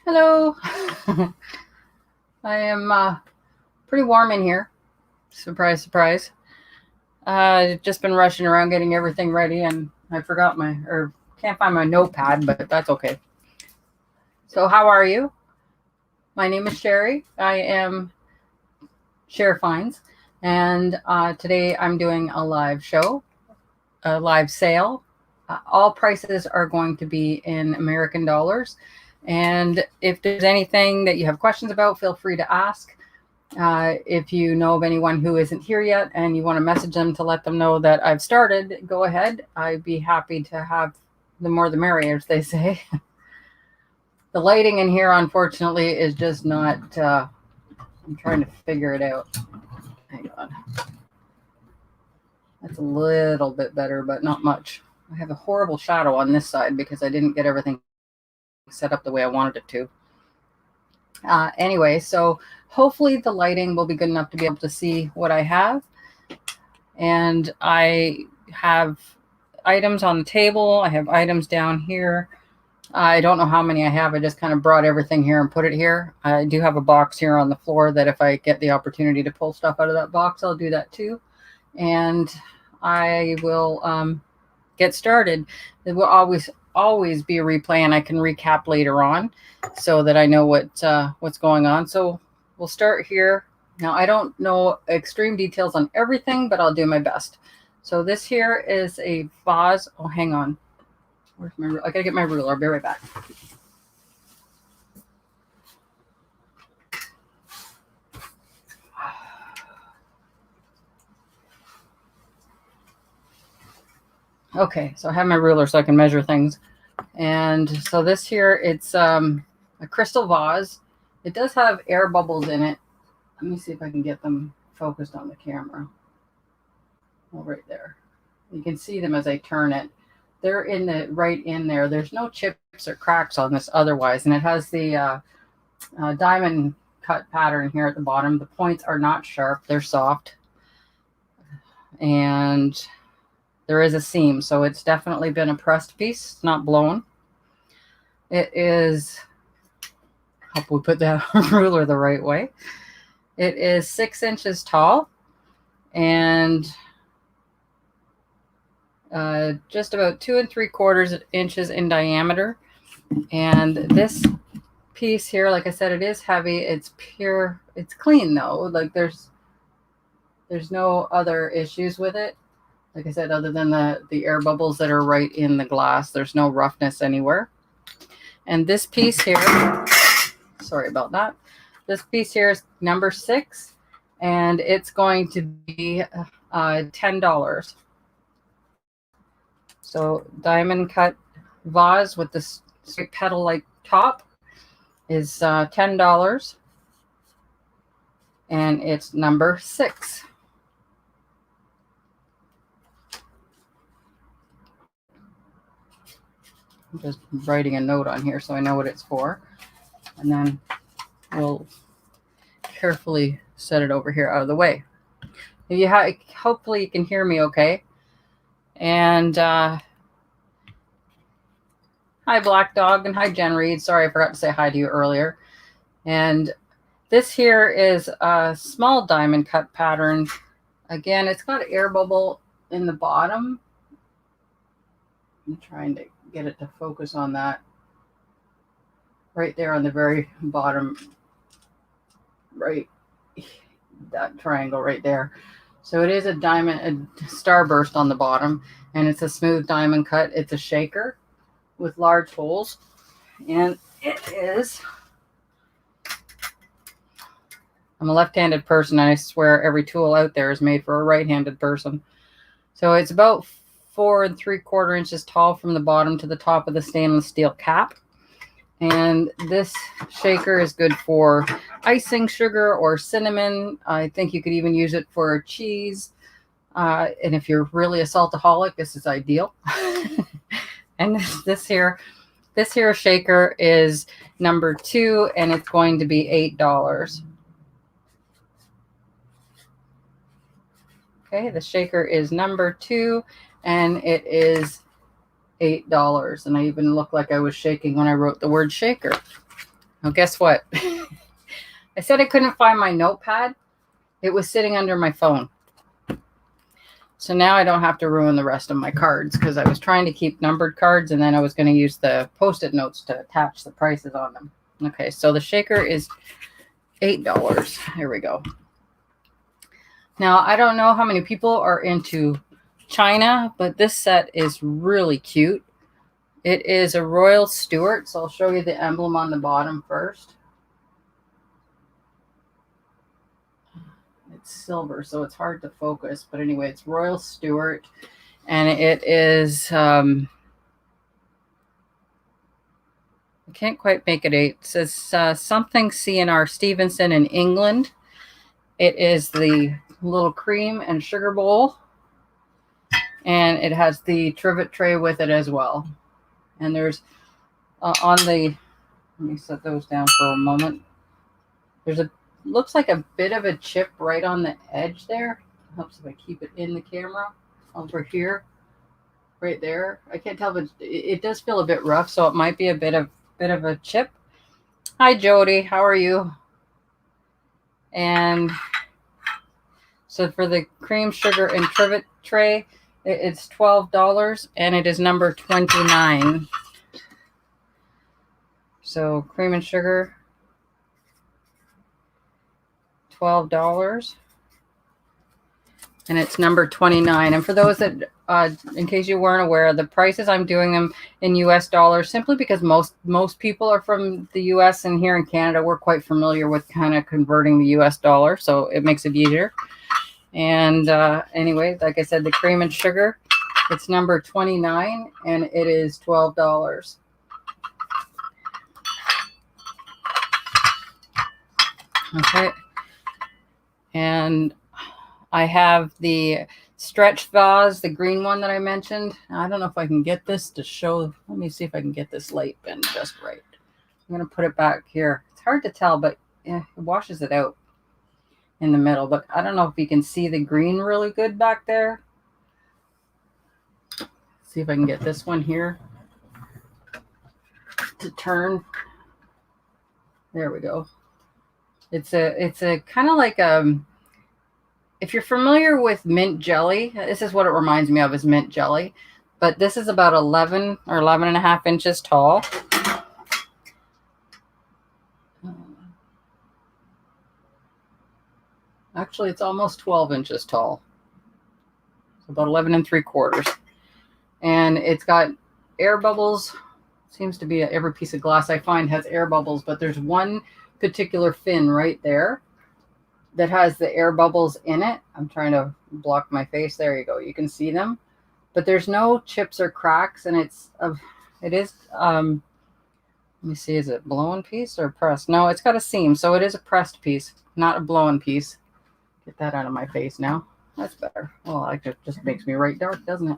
Hello. I am pretty warm in here. Surprise, surprise. Just been rushing around getting everything ready, and I forgot can't find my notepad, but that's okay. So, how are you? My name is Sherry. I am Cher Fines, and today I'm doing a live show, a live sale. All prices are going to be in American dollars. And if there's anything that you have questions about, feel free to ask. If you know of anyone who isn't here yet and you want to message them to let them know that I've started, go ahead. I'd be happy to have the more the merrier, as they say. The lighting in here, unfortunately, is just not. I'm trying to figure it out. Hang on. That's a little bit better, but not much. I have a horrible shadow on this side because I didn't get everything set up the way I wanted it to. Anyway, so hopefully the lighting will be good enough to be able to see what I have. And I have items on the table. I have items down here. I don't know how many I have. I just kind of brought everything here and put it here. I do have a box here on the floor that if I get the opportunity to pull stuff out of that box, I'll do that too. And I will get started. There will always be a replay, and I can recap later on so that I know what's going on. So we'll start here. Now, I don't know extreme details on everything, but I'll do my best. So this here is a vase. Oh, hang on. Where's my ruler? I gotta get my ruler. I'll be right back. Okay, so I have my ruler so I can measure things. And so this here, it's a crystal vase. It does have air bubbles in it. Let me see if I can get them focused on the camera. Oh, right there. You can see them as I turn it. They're right in there. There's no chips or cracks on this otherwise. And it has the diamond cut pattern here at the bottom. The points are not sharp. They're soft. And there is a seam. So it's definitely been a pressed piece. It's not blown. It is, hope we put that ruler the right way. It is 6 inches tall and just about 2 3/4 inches in diameter. And this piece here, like I said, it is heavy. It's pure. It's clean though. Like there's no other issues with it. Like I said, other than the air bubbles that are right in the glass, there's no roughness anywhere. And this piece here, sorry about that. This piece here is number 6, and it's going to be $10. So diamond cut vase with this straight petal-like top is $10, and it's number 6. I'm just writing a note on here so I know what it's for, and then we'll carefully set it over here out of the way. Hopefully you can hear me okay. And hi Black Dog, and hi Jen Reed. Sorry, I forgot to say hi to you earlier. And this here is a small diamond cut pattern. Again, it's got an air bubble in the bottom. I'm trying to get it to focus on that. Right there on the very bottom, right, that triangle right there. So it is a starburst on the bottom, and it's a smooth diamond cut. It's a shaker with large holes, and it is, I'm a left-handed person, and I swear every tool out there is made for a right-handed person. So it's about 4 3/4 inches tall from the bottom to the top of the stainless steel cap. And this shaker is good for icing sugar or cinnamon. I think you could even use it for cheese. And if you're really a saltaholic, this is ideal. And this here shaker is number 2, and it's going to be $8. Okay, the shaker is number 2, and it is $8. And I even looked like I was shaking when I wrote the word shaker. Well, guess what? I said I couldn't find my notepad. It was sitting under my phone. So now I don't have to ruin the rest of my cards because I was trying to keep numbered cards and then I was going to use the Post-it notes to attach the prices on them. Okay, so the shaker is $8. Here we go. Now, I don't know how many people are into China, but this set is really cute. It is a Royal Stewart, so I'll show you the emblem on the bottom first. It's silver, so it's hard to focus. But anyway, it's Royal Stewart, and it is, I can't quite make it 8. It says something C&R Stevenson in England. It is the little cream and sugar bowl, and it has the trivet tray with it as well. And there's on the, let me set those down for a moment. There's a, looks like a bit of a chip right on the edge there. Helps if I keep it in the camera over here, right there. I can't tell, but it does feel a bit rough, so it might be a bit of a chip. Hi, Jody. How are you? And so for the cream, sugar, and trivet tray, it's $12, and it is number 29. So cream and sugar, $12, and it's number 29. And for those that, in case you weren't aware, the prices, I'm doing them in US dollars simply because most people are from the US, and here in Canada we're quite familiar with kind of converting the US dollar, so it makes it easier. And anyway, like I said, the cream and sugar, it's number 29, and it is $12. Okay. And I have the stretch vase, the green one that I mentioned. I don't know if I can get this to show. Let me see if I can get this light bend just right. I'm going to put it back here. It's hard to tell, but yeah, it washes it out in the middle. But I don't know if you can see the green really good back there. See if I can get this one here to turn. There we go. It's a kind of like if you're familiar with mint jelly, this is what it reminds me of, is mint jelly. But this is about 11 or 11 and a half inches tall. Actually, it's almost 12 inches tall. It's about 11 3/4. And it's got air bubbles. Seems to be every piece of glass I find has air bubbles, but there's one particular fin right there that has the air bubbles in it. I'm trying to block my face. There you go. You can see them, but there's no chips or cracks, and it is let me see, is it blown piece or pressed? No, it's got a seam, so it is a pressed piece, not a blown piece. Get that out of my face now. That's better. Well, it just makes me right dark, doesn't it?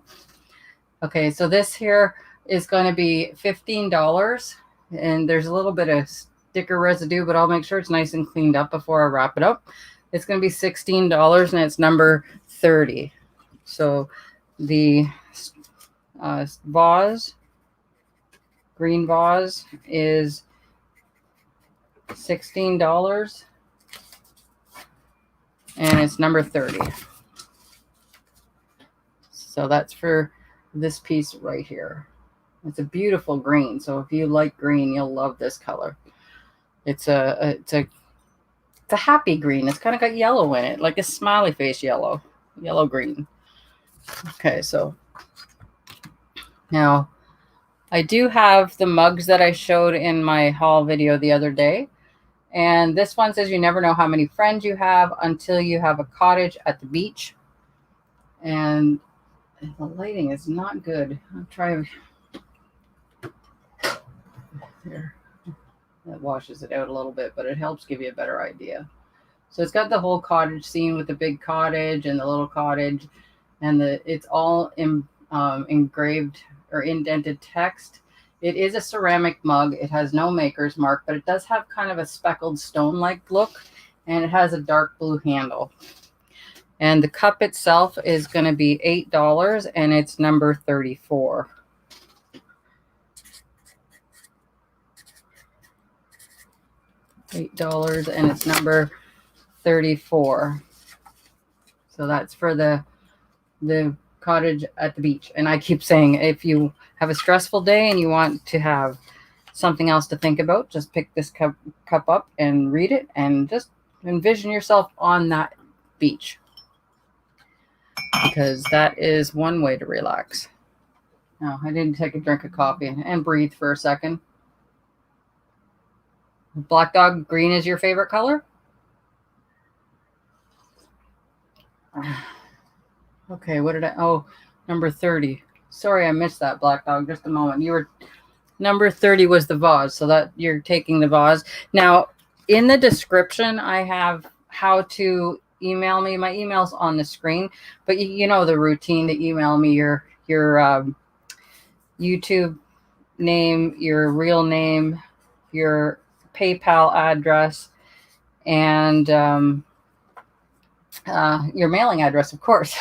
Okay, so this here is going to be $15, and there's a little bit of sticker residue, but I'll make sure it's nice and cleaned up before I wrap it up. It's going to be $16, and it's number 30. So the vase, green vase, is $16, and it's number 30. So that's for this piece right here. It's a beautiful green, so if you like green, you'll love this color. It's a happy green. It's kind of got yellow in it, like a smiley face yellow green. Okay, so now I do have the mugs that I showed in my haul video the other day. And this one says you never know how many friends you have until you have a cottage at the beach. And the lighting is not good. I'll try there. That washes it out a little bit, but it helps give you a better idea. So it's got the whole cottage scene with the big cottage and the little cottage, and it's all engraved or indented text. It is a ceramic mug. It has no maker's mark, but it does have kind of a speckled stone-like look, and it has a dark blue handle. And the cup itself is going to be $8, and it's number 34. $8, and it's number 34. So that's for the cottage at the beach. And I keep saying, if you have a stressful day and you want to have something else to think about, just pick this cup up and read it, and just envision yourself on that beach, because that is one way to relax. Now, I didn't take a drink of coffee and breathe for a second. Black Dog, green is your favorite color? Okay, what did I... Oh, number 30. Sorry, I missed that, Black Dog. Just a moment. You were... Number 30 was the vase, so that you're taking the vase. Now, in the description, I have how to email me. My email's on the screen, but you know the routine to email me your YouTube name, your real name, your PayPal address, and your mailing address, of course.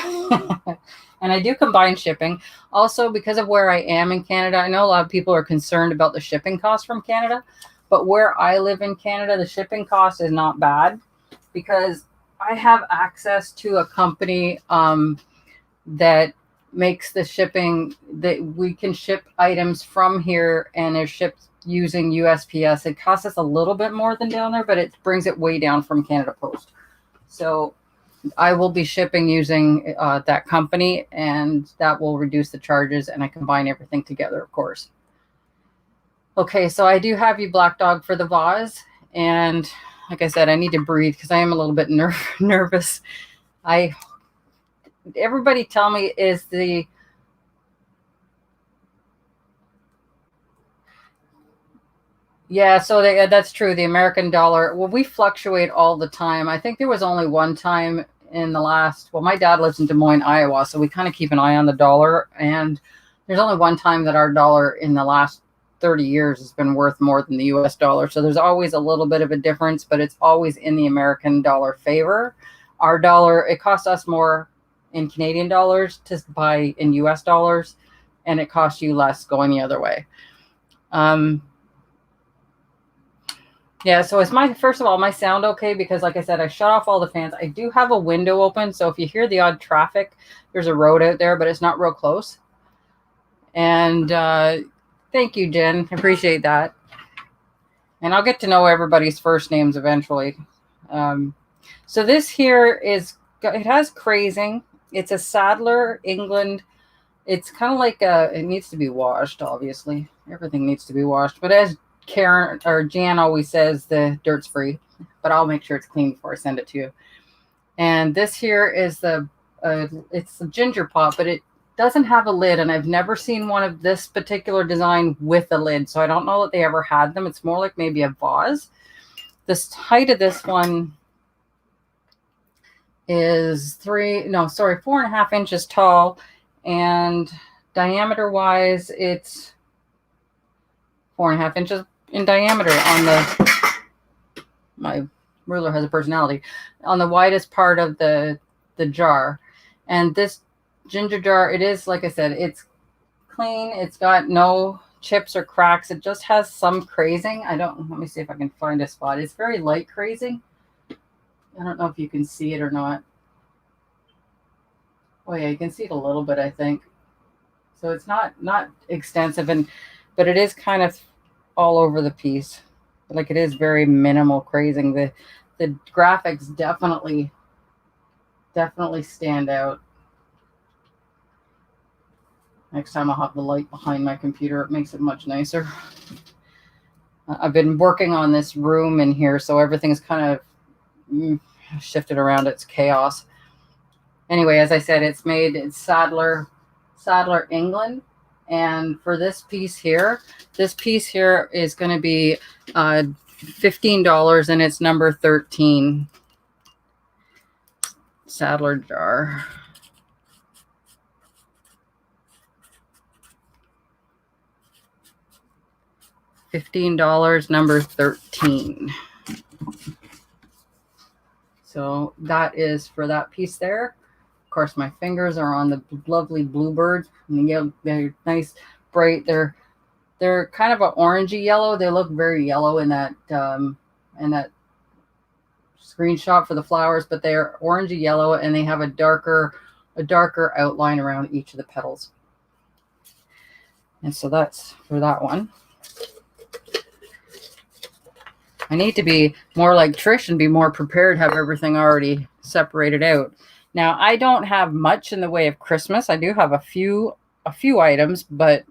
And I do combine shipping. Also, because of where I am in Canada, I know a lot of people are concerned about the shipping costs from Canada, but where I live in Canada, the shipping cost is not bad, because I have access to a company that makes the shipping, that we can ship items from here and they're shipped using USPS. It costs us a little bit more than down there, but it brings it way down from Canada Post. So I will be shipping using that company, and that will reduce the charges, and I combine everything together, of course. Okay, so I do have you, Black Dog, for the vase. And like I said, I need to breathe because I am a little bit nervous. Everybody tell me, is the... Yeah, so that's true. The American dollar, well, we fluctuate all the time. I think there was only one time in the last... Well, my dad lives in Des Moines, Iowa, so we kind of keep an eye on the dollar. And there's only one time that our dollar in the last 30 years has been worth more than the US dollar. So there's always a little bit of a difference, but it's always in the American dollar favor. Our dollar, it costs us more in Canadian dollars to buy in US dollars, and it costs you less going the other way. Yeah, so is first of all, my sound okay? Because like I said, I shut off all the fans. I do have a window open, so if you hear the odd traffic, there's a road out there, but it's not real close. And thank you, Jen. I appreciate that. And I'll get to know everybody's first names eventually. So this here it has crazing. It's a Sadler, England. It's kind of like it needs to be washed, obviously. Everything needs to be washed. But as Karen or Jan always says, the dirt's free, but I'll make sure it's clean before I send it to you. And this here is it's a ginger pot, but it doesn't have a lid, and I've never seen one of this particular design with a lid, so I don't know that they ever had them. It's more like maybe a vase. The height of this one is 4.5 inches tall, and diameter wise, it's 4.5 inches in diameter on my ruler has a personality, on the widest part of the jar. And this ginger jar, it is, like I said, it's clean. It's got no chips or cracks. It just has some crazing. Let me see if I can find a spot. It's very light crazing. I don't know if you can see it or not. Oh yeah, you can see it a little bit, I think. So it's not extensive, but it is kind of all over the piece. Like, it is very minimal crazing. The graphics definitely stand out. Next time I'll have the light behind my computer. It makes it much nicer. I've been working on this room in here, so everything's kind of shifted around. It's chaos. Anyway, as I said, it's Sadler, England. And for this piece here is going to be $15, and it's number 13. Sadler jar. $15, number 13. So that is for that piece there. Of course, my fingers are on the lovely bluebirds. They're nice, bright. They're kind of an orangey yellow. They look very yellow in that and that screenshot for the flowers, but they're orangey yellow and they have a darker outline around each of the petals. And so that's for that one. I need to be more like Trish and be more prepared, have everything already separated out. Now, I don't have much in the way of Christmas. I do have a few items, but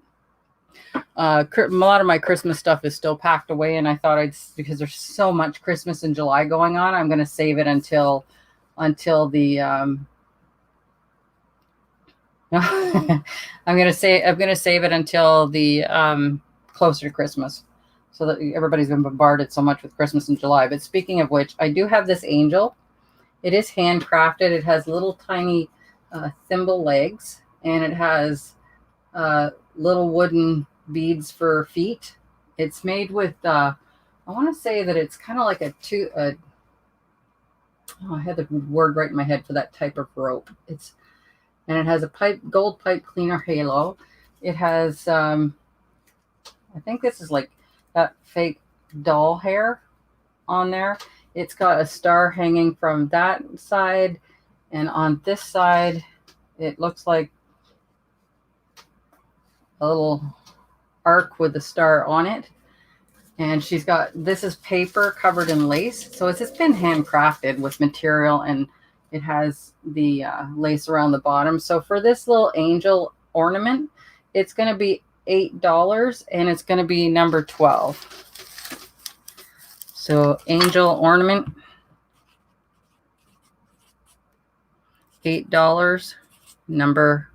a lot of my Christmas stuff is still packed away, and I thought because there's so much Christmas in July going on, I'm going to save it until the I'm going to save it until the closer to Christmas, so that everybody's been bombarded so much with Christmas in July. But speaking of which, I do have this angel. It is handcrafted. It has little tiny thimble legs, and it has little wooden beads for feet. It's made with I want to say that it's kind of like I had the word right in my head for that type of rope. And it has a gold pipe cleaner halo. It has I think this is like that fake doll hair on there. It's got a star hanging from that side, and on this side it looks like a little arc with a star on it. And this is paper covered in lace. So it's been handcrafted with material, and it has the lace around the bottom. So for this little angel ornament, it's going to be $8, and it's going to be number 12. So angel ornament, $8, number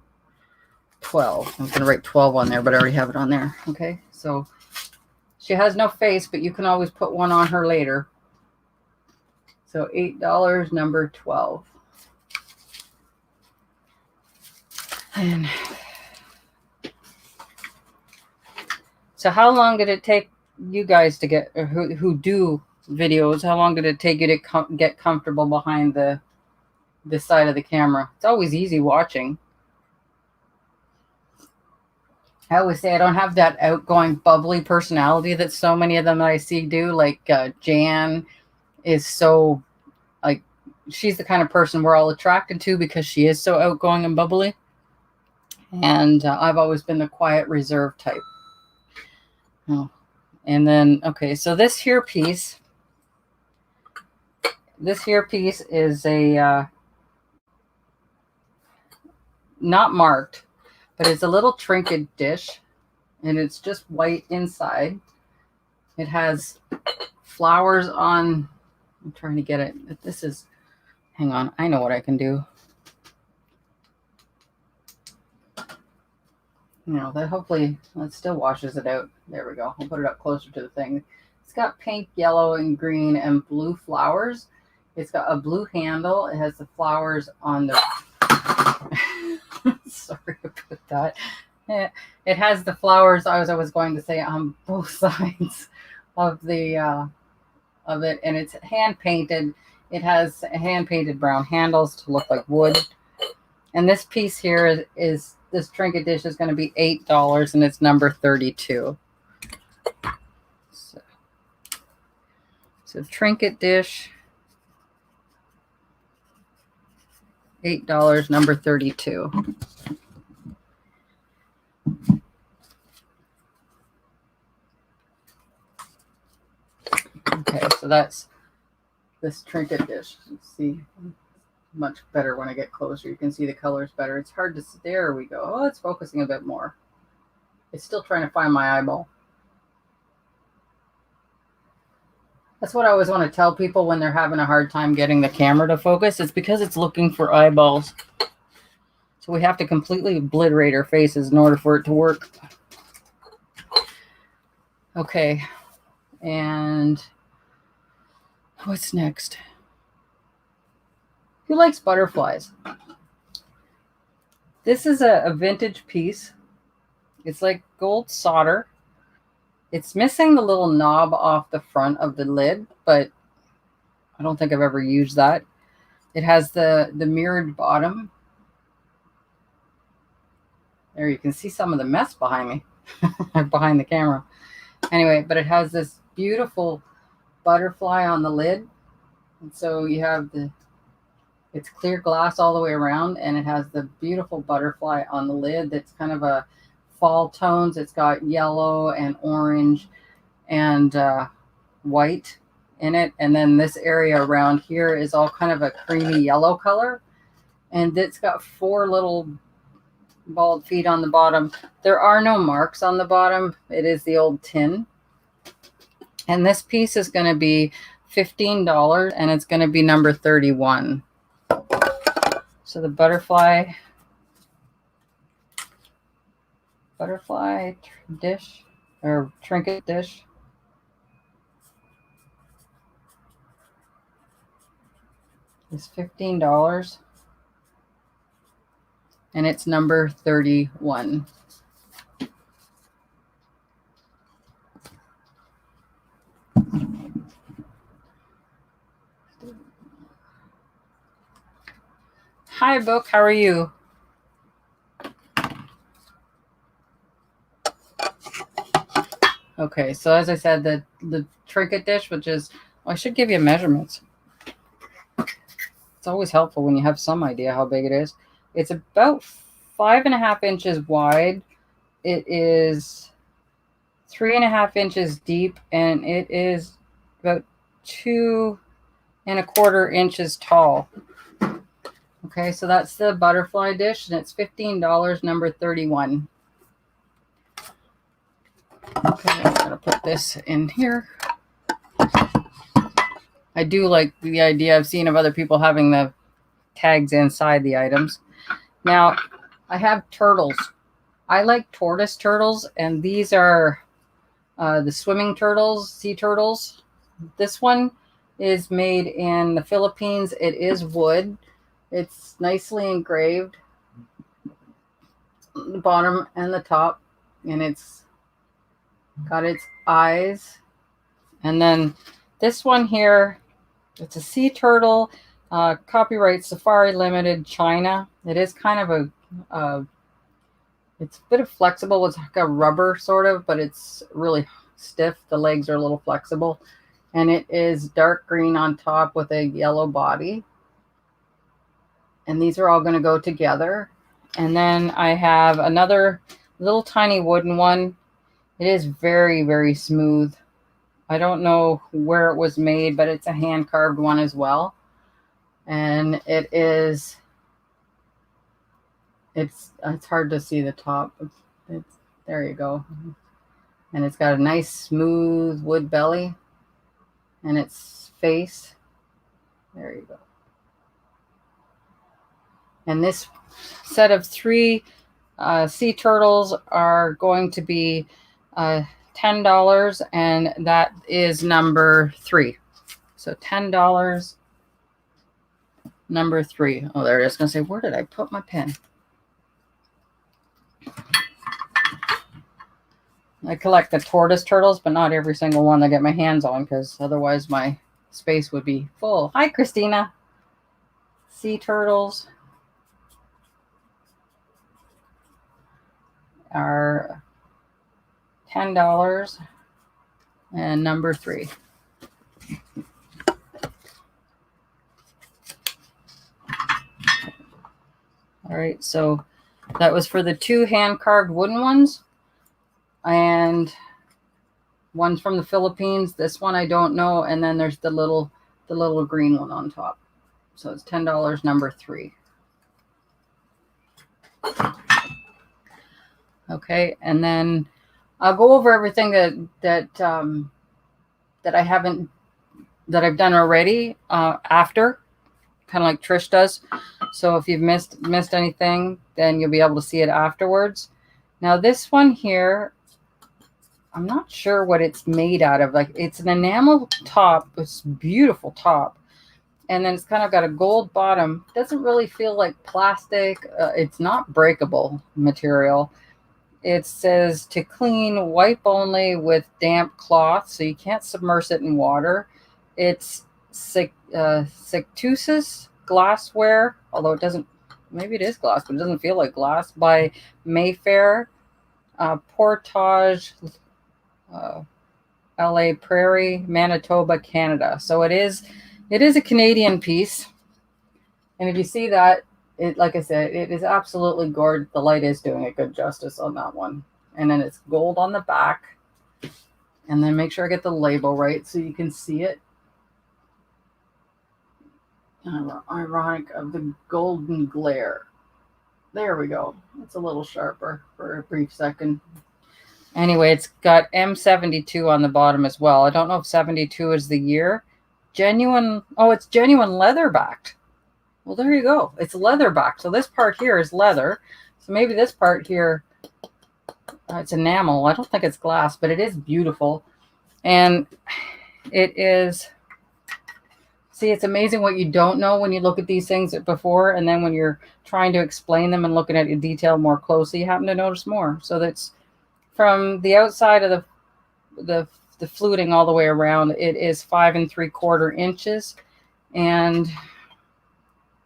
12. I was going to write 12 on there, but I already have it on there. Okay, so she has no face, but you can always put one on her later. So $8, number 12. And so how long did it take you guys to get, or who do videos, how long did it take you to get comfortable behind this side of the camera? It's always easy watching. I always say I don't have that outgoing, bubbly personality that so many of them that I see do. Like Jan is so, like, she's the kind of person we're all attracted to because she is so outgoing and bubbly. And I've always been the quiet, reserved type. Oh. And then, okay, so this here piece is a, not marked, but it's a little trinket dish, and it's just white inside. It has flowers on, I'm trying to get it. This is, hang on, I know what I can do. You know, that hopefully that still washes it out. There we go. I'll put it up closer to the thing. It's got pink, yellow, and green and blue flowers. It's got a blue handle. It has the flowers on the sorry about that. It has the flowers, I was going to say, on both sides of the of it, and it's hand painted. It has hand painted brown handles to look like wood. And this piece here is this trinket dish is going to be $8, and it's number 32. So trinket dish, $8, number 32. Okay, so that's this trinket dish. You see much better when I get closer. You can see the colors better. It's hard to see. There we go. Oh, it's focusing a bit more. It's still trying to find my eyeball. That's what I always want to tell people when they're having a hard time getting the camera to focus. It's because it's looking for eyeballs. So we have to completely obliterate our faces in order for it to work. Okay. And what's next? Who likes butterflies? This is a vintage piece. It's like gold solder. It's missing the little knob off the front of the lid, but I don't think I've ever used that. It has the mirrored bottom. There, you can see some of the mess behind me, behind the camera. Anyway, but it has this beautiful butterfly on the lid. And so you have it's clear glass all the way around, and it has the beautiful butterfly on the lid that's kind of a fall tones. It's got yellow and orange and white in it. And then this area around here is all kind of a creamy yellow color. And it's got 4 little bald feet on the bottom. There are no marks on the bottom. It is the old tin. And this piece is going to be $15, and it's going to be number 31. So the butterfly dish or trinket dish is $15, and it's number 31. Hi, Book. How are you? Okay, so as I said, the trinket dish, which is, well, I should give you measurements. It's always helpful when you have some idea how big it is. It's about 5.5 inches wide. It is 3.5 inches deep, and it is about 2.25 inches tall. Okay, so that's the butterfly dish, and it's $15, number 31. Okay, I'm going to put this in here. I do like the idea I've seen of other people having the tags inside the items. Now, I have turtles. I like tortoise turtles, and these are the swimming turtles, sea turtles. This one is made in the Philippines. It is wood. It's nicely engraved, the bottom and the top, and it's got its eyes. And then this one here, it's a sea turtle, copyright Safari Limited, China. It is kind of it's a bit of flexible. It's like a rubber sort of, but it's really stiff. The legs are a little flexible, and it is dark green on top with a yellow body. And these are all going to go together. And then I have another little tiny wooden one. It is very, very smooth. I don't know where it was made, but it's a hand carved one as well. And it's hard to see the top. There you go. And it's got a nice smooth wood belly, and its face. There you go. And this set of 3 sea turtles are going to be $10, and that is number 3. So $10, number 3. Oh, there it is. I was going to say, where did I put my pen? I collect the tortoise turtles, but not every single one I get my hands on, because otherwise my space would be full. Hi, Christina. Sea turtles are $10, and number 3. All right, so that was for the 2 hand-carved wooden ones, and one's from the Philippines. This one I don't know, and then there's the little green one on top. So it's $10, number 3. Okay, and then I'll go over everything that I've done already after, kind of like Trish does. So if you've missed anything, then you'll be able to see it afterwards. Now this one here, I'm not sure what it's made out of. Like, it's an enamel top. It's beautiful top. And then it's kind of got a gold bottom. Doesn't really feel like plastic. It's not breakable material. It says to clean, wipe only with damp cloth, so you can't submerge it in water. It's Sectusis glassware, although it doesn't, maybe it is glass, but it doesn't feel like glass, by Mayfair. Portage LA Prairie, Manitoba, Canada. So it is a Canadian piece. And if you see that, like I said, it is absolutely gorgeous. The light is doing it good justice on that one. And then it's gold on the back. And then make sure I get the label right so you can see it. Ironic of the golden glare. There we go. It's a little sharper for a brief second. Anyway, it's got M72 on the bottom as well. I don't know if 72 is the year. Genuine. Oh, it's genuine leather backed. Well, there you go. It's leather backed. So this part here is leather. So maybe this part here, it's enamel. I don't think it's glass, but it is beautiful. And it is, see, it's amazing what you don't know when you look at these things before. And then when you're trying to explain them and looking at your detail more closely, you happen to notice more. So that's from the outside of the fluting all the way around. It is 5 3/4 inches. And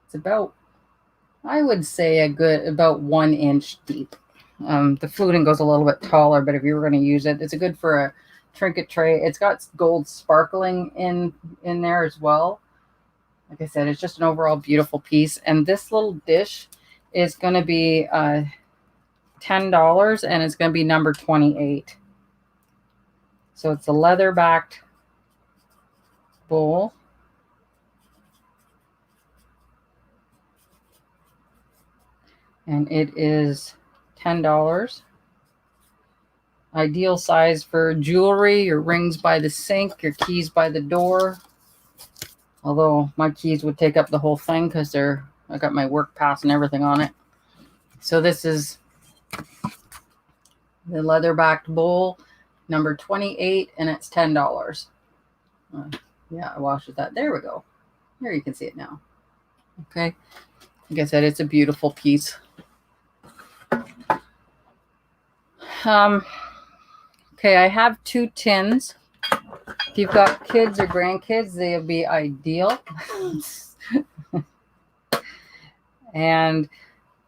it's about, I would say, about 1 inch deep. The fluting goes a little bit taller, but if you were going to use it, it's good for a trinket tray. It's got gold sparkling in there as well. Like I said, it's just an overall beautiful piece. And this little dish is going to be $10, and it's going to be number 28. So it's a leather backed bowl. And it is $10. Ideal size for jewelry, your rings by the sink, your keys by the door. Although my keys would take up the whole thing because I got my work pass and everything on it. So this is the leather-backed bowl, number 28, and it's $10. Yeah, I washed that. There we go. There you can see it now. Okay. Like I said, it's a beautiful piece. Okay, I have 2 tins. If you've got kids or grandkids, they'll be ideal. And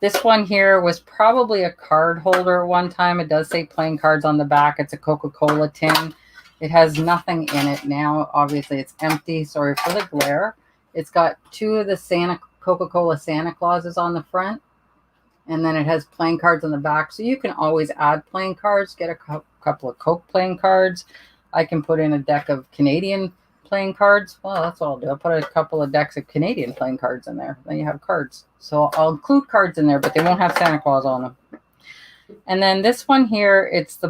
this one here was probably a card holder at one time. It does say playing cards on the back. It's a Coca-Cola tin. It has nothing in it now. Obviously, it's empty. Sorry for the glare. It's got 2 of the Coca-Cola Santa Clauses on the front. And then it has playing cards on the back. So you can always add playing cards. Get a couple of Coke playing cards. I can put in a deck of Canadian playing cards. Well, that's what I'll do. I'll put a couple of decks of Canadian playing cards in there. Then you have cards. So I'll include cards in there, but they won't have Santa Claus on them. And then this one here, it's the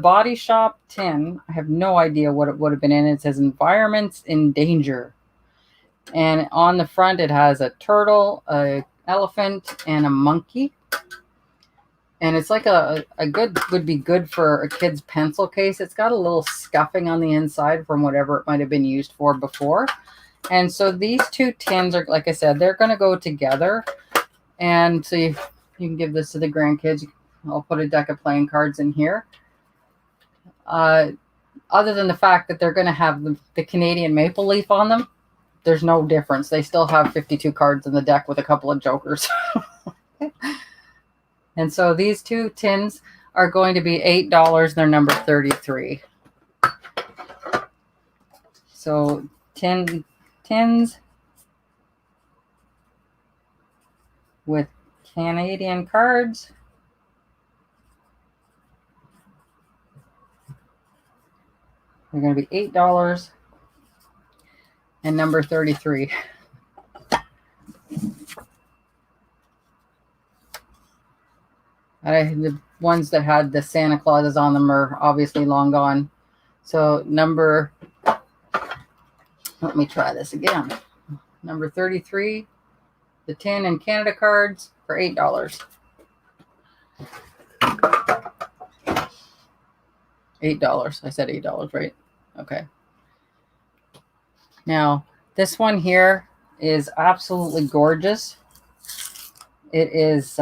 Body Shop tin. I have no idea what it would have been in. It says Environments in Danger. And on the front, it has a turtle, a elephant, and a monkey. And it's like would be good for a kid's pencil case. It's got a little scuffing on the inside from whatever it might have been used for before. And so these 2 tins are, like I said, they're going to go together. And so you can give this to the grandkids. I'll put a deck of playing cards in here. Other than the fact that they're going to have the Canadian maple leaf on them, there's no difference. They still have 52 cards in the deck with a couple of jokers. And so these 2 tins are going to be $8. They're number 33. So tins with Canadian cards. They're going to be $8 and number 33. The ones that had the Santa Clauses on them are obviously long gone. So let me try this again. Number 33, the tin and Canada cards for $8. $8. I said $8, right? Okay. Now, this one here is absolutely gorgeous. It is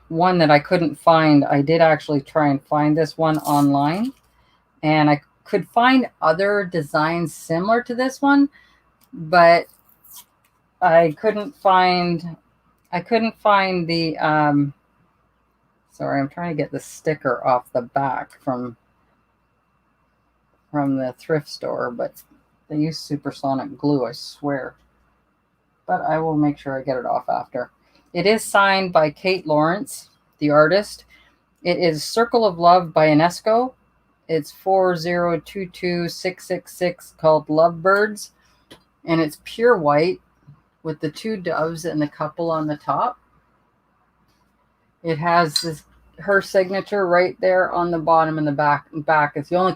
one that I couldn't find. I did actually try and find this one online, and I could find other designs similar to this one, but I couldn't find the Sorry, I'm trying to get the sticker off the back from the thrift store, but they use supersonic glue, I swear. But I will make sure I get it off after. It is signed by Kate Lawrence, the artist. It is Circle of Love by UNESCO. It's 4022666, called Lovebirds, and it's pure white with the two doves and the couple on the top. It has her signature right there on the bottom and the back. It's the only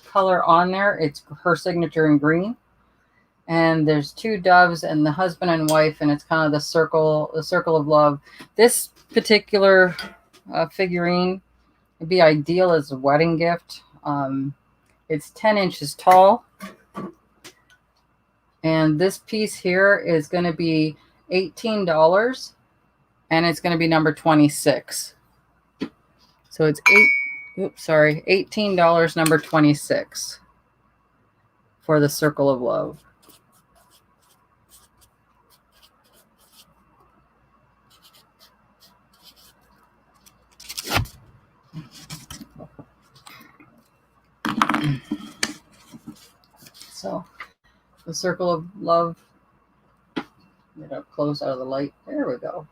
color on there. It's her signature in green. And there's two doves and the husband and wife, and it's kind of the circle of love. This particular figurine would be ideal as a wedding gift. It's 10 inches tall. And this piece here is going to be $18, and it's going to be number 26. So it's $18, number 26 for the Circle of Love. So the Circle of Love, get up close out of the light. There we go.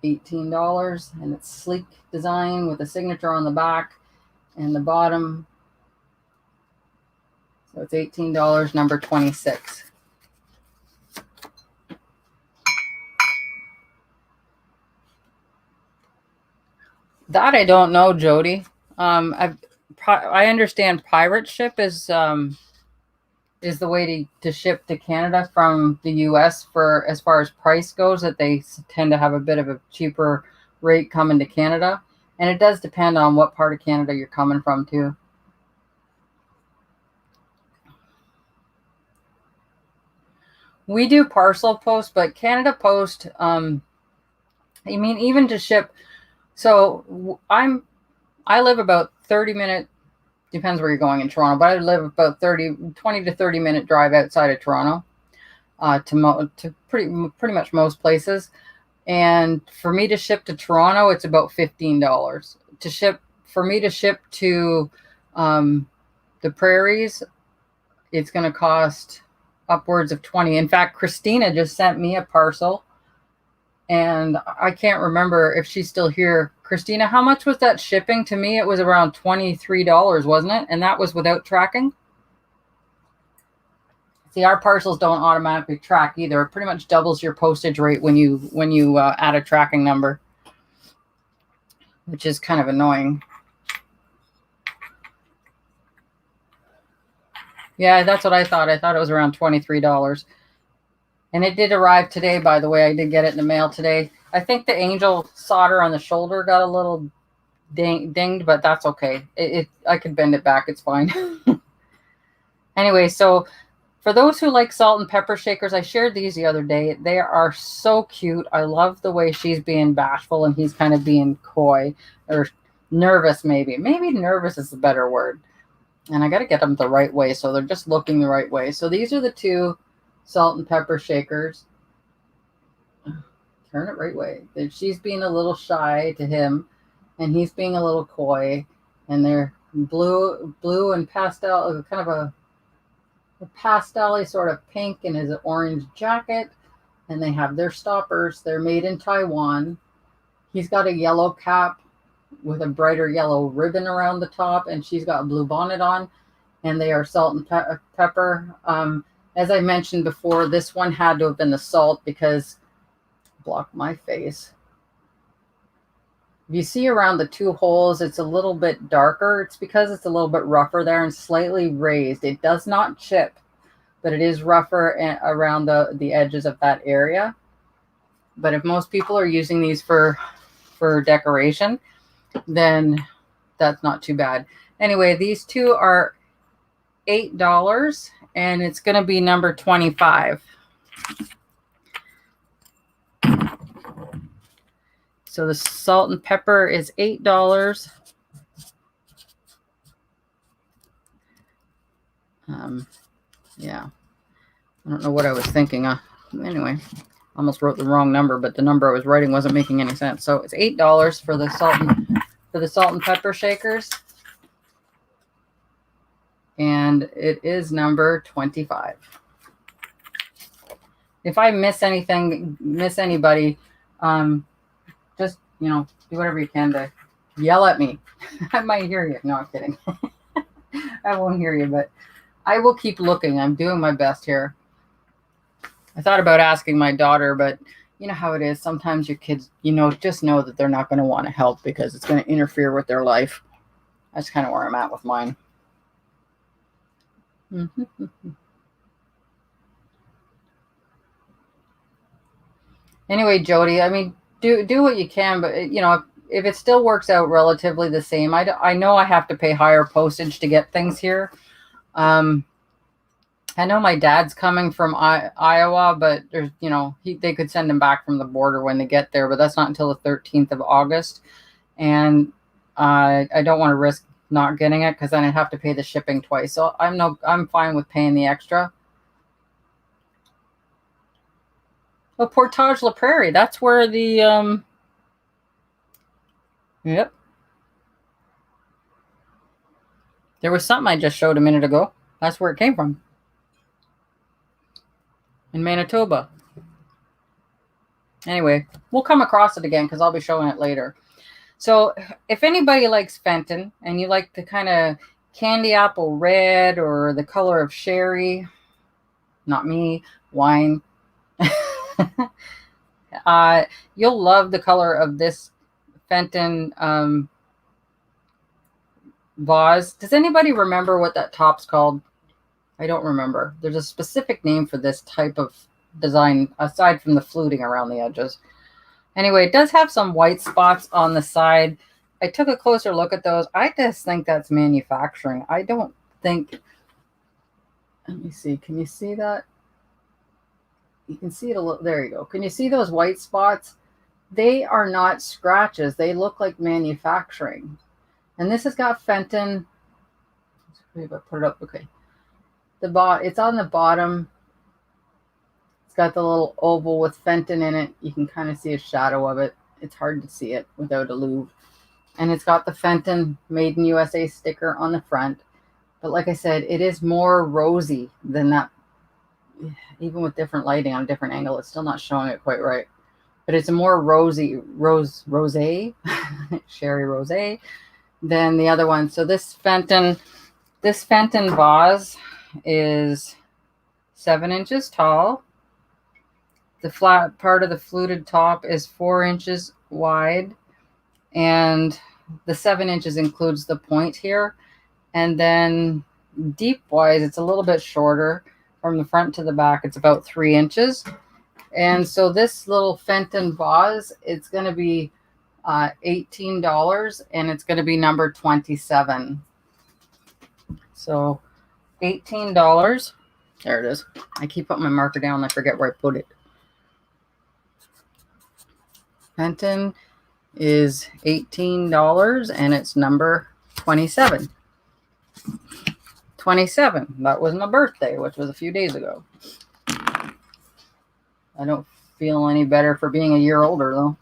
$18, and it's sleek design with a signature on the back and the bottom. So it's $18, number 26. That I don't know, Jody. I understand pirate ship is the way to ship to Canada from the US, for as far as price goes, that they tend to have a bit of a cheaper rate coming to Canada. And it does depend on what part of Canada you're coming from too. We do parcel post, but Canada Post, I mean, even to ship. So I live about 30 minute, depends where you're going in Toronto, but I live about 20 to 30 minute drive outside of Toronto to pretty much most places. And for me to ship to Toronto, it's about $15. For me to ship to the prairies, it's going to cost upwards of $20. In fact, Christina just sent me a parcel, and I can't remember if she's still here. Christina, how much was that shipping? To me, it was around $23, wasn't it? And that was without tracking. See, our parcels don't automatically track either. It pretty much doubles your postage rate when you add a tracking number, which is kind of annoying. Yeah, that's what I thought. I thought it was around $23. And it did arrive today, by the way. I did get it in the mail today. I think the angel solder on the shoulder got a little dinged, but that's okay. I could bend it back. It's fine. Anyway, so for those who like salt and pepper shakers, I shared these the other day. They are so cute. I love the way she's being bashful and he's kind of being coy or nervous, maybe. Maybe nervous is the better word. And I got to get them the right way, so they're just looking the right way. So these are the two salt and pepper shakers. Turn it right way. She's being a little shy to him, and he's being a little coy. And they're blue and pastel, kind of a pastel-y sort of pink in his orange jacket. And they have their stoppers. They're made in Taiwan. He's got a yellow cap with a brighter yellow ribbon around the top, and she's got a blue bonnet on, and they are salt and pepper. As I mentioned before, this one had to have been the salt because block my face. If you see around the two holes, it's a little bit darker. It's because it's a little bit rougher there and slightly raised. It does not chip, but it is rougher around the edges of that area. But if most people are using these for decoration, then that's not too bad. Anyway, these two are $8, and it's going to be number 25. So the salt and pepper is $8. Yeah, I don't know what I was thinking. Anyway, Almost wrote the wrong number, but the number I was writing wasn't making any sense. So it's $8 for the salt and pepper shakers. And it is number 25. If I miss anything, miss anybody, just, you know, do whatever you can to yell at me. I might hear you. No, I'm kidding. I won't hear you, but I will keep looking. I'm doing my best here. I thought about asking my daughter, but you know how it is. Sometimes your kids, you know, just know that they're not going to want to help because it's going to interfere with their life. That's kind of where I'm at with mine. Anyway, Jody, I mean, do what you can, but you know, if it still works out relatively the same, I know I have to pay higher postage to get things here. I know my dad's coming from Iowa, but there's, you know, they could send him back from the border when they get there, but that's not until the 13th of August. And I don't want to risk not getting it because then I'd have to pay the shipping twice. So I'm fine with paying the extra. Oh, Portage La Prairie. That's where the yep. There was something I just showed a minute ago. That's where it came from. In Manitoba. Anyway, we'll come across it again because I'll be showing it later. So if anybody likes Fenton and you like the kind of candy apple red or the color of sherry, not me, wine, you'll love the color of this Fenton vase. Does anybody remember what that top's called? I don't remember. There's a specific name for this type of design aside from the fluting around the edges. Anyway, it does have some white spots on the side. I took a closer look at those. I just think that's manufacturing. I don't think... Let me see. Can you see that? You can see it a little... There you go. Can you see those white spots? They are not scratches. They look like manufacturing. And this has got Fenton... If I put it up, okay. It's on the bottom. It's got the little oval with Fenton in it. You can kind of see a shadow of it. It's hard to see it without a loupe. And it's got the Fenton Made in USA sticker on the front. But like I said, it is more rosy than that. Even with different lighting on a different angle, it's still not showing it quite right. But it's a more rosé, sherry rosé than the other one. So this Fenton vase is 7 inches tall. The flat part of the fluted top is 4 inches wide, and the 7 inches includes the point here. And then deep wise, it's a little bit shorter from the front to the back. It's about 3 inches. And so this little Fenton vase, it's going to be $18, and it's going to be number 27. So $18. There it is. I keep putting my marker down. I forget where I put it. Fenton is $18, and it's number 27. 27. That was my birthday, which was a few days ago. I don't feel any better for being a year older, though.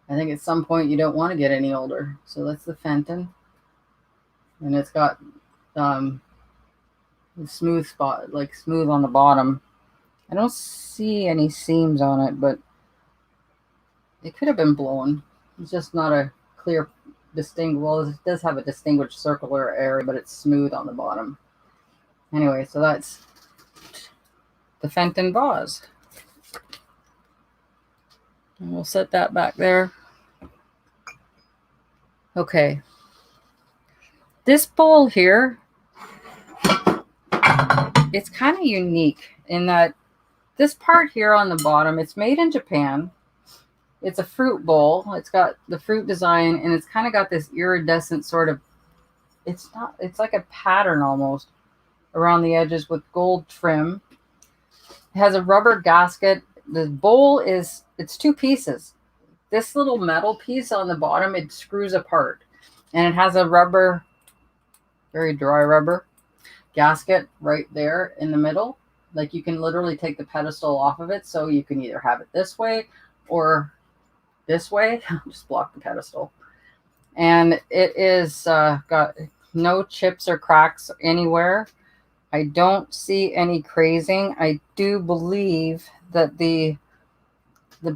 I think at some point you don't want to get any older. So that's the Fenton. And it's got the smooth spot, like smooth on the bottom. I don't see any seams on it, but it could have been blown. It's just not a clear, well, it does have a distinguished circular area, but it's smooth on the bottom. Anyway, so that's the Fenton vase. And we'll set that back there. Okay. This bowl here, it's kind of unique in that this part here on the bottom, it's made in Japan. It's a fruit bowl. It's got the fruit design, and it's kind of got this iridescent sort of, it's like a pattern almost around the edges with gold trim. It has a rubber gasket. The bowl it's 2 pieces. This little metal piece on the bottom, it screws apart, and it has a rubber, very dry rubber gasket right there in the middle. Like you can literally take the pedestal off of it, so you can either have it this way or this way. Just block the pedestal. And it is got no chips or cracks anywhere. I don't see any crazing. I do believe that the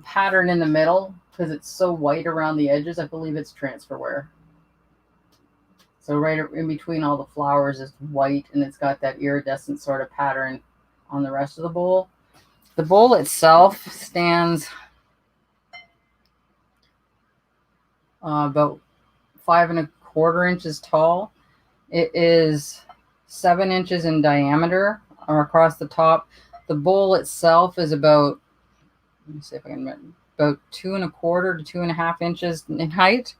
pattern in the middle, because it's so white around the edges, I believe it's transfer wear. So right in between all the flowers is white, and it's got that iridescent sort of pattern on the rest of the bowl. The bowl itself stands about 5¼ inches tall. It is 7 inches in diameter across the top. The bowl itself is about, let me see if I can remember, about 2¼ to 2½ inches in height,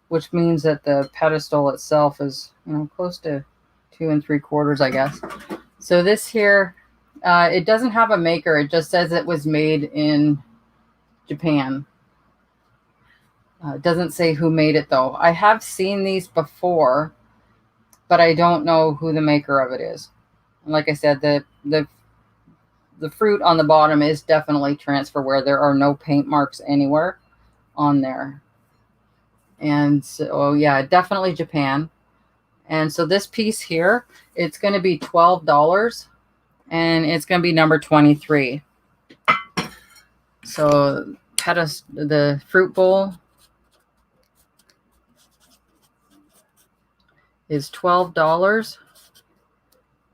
which means that the pedestal itself is, close to 2 3/4, I guess. So this here, it doesn't have a maker. It just says it was made in Japan. It doesn't say who made it though. I have seen these before, but I don't know who the maker of it is. And like I said, the fruit on the bottom is definitely transfer wear. There are no paint marks anywhere on there. And so, yeah, definitely Japan. And so this piece here, it's going to be $12, and it's going to be number 23. So the fruit bowl is $12,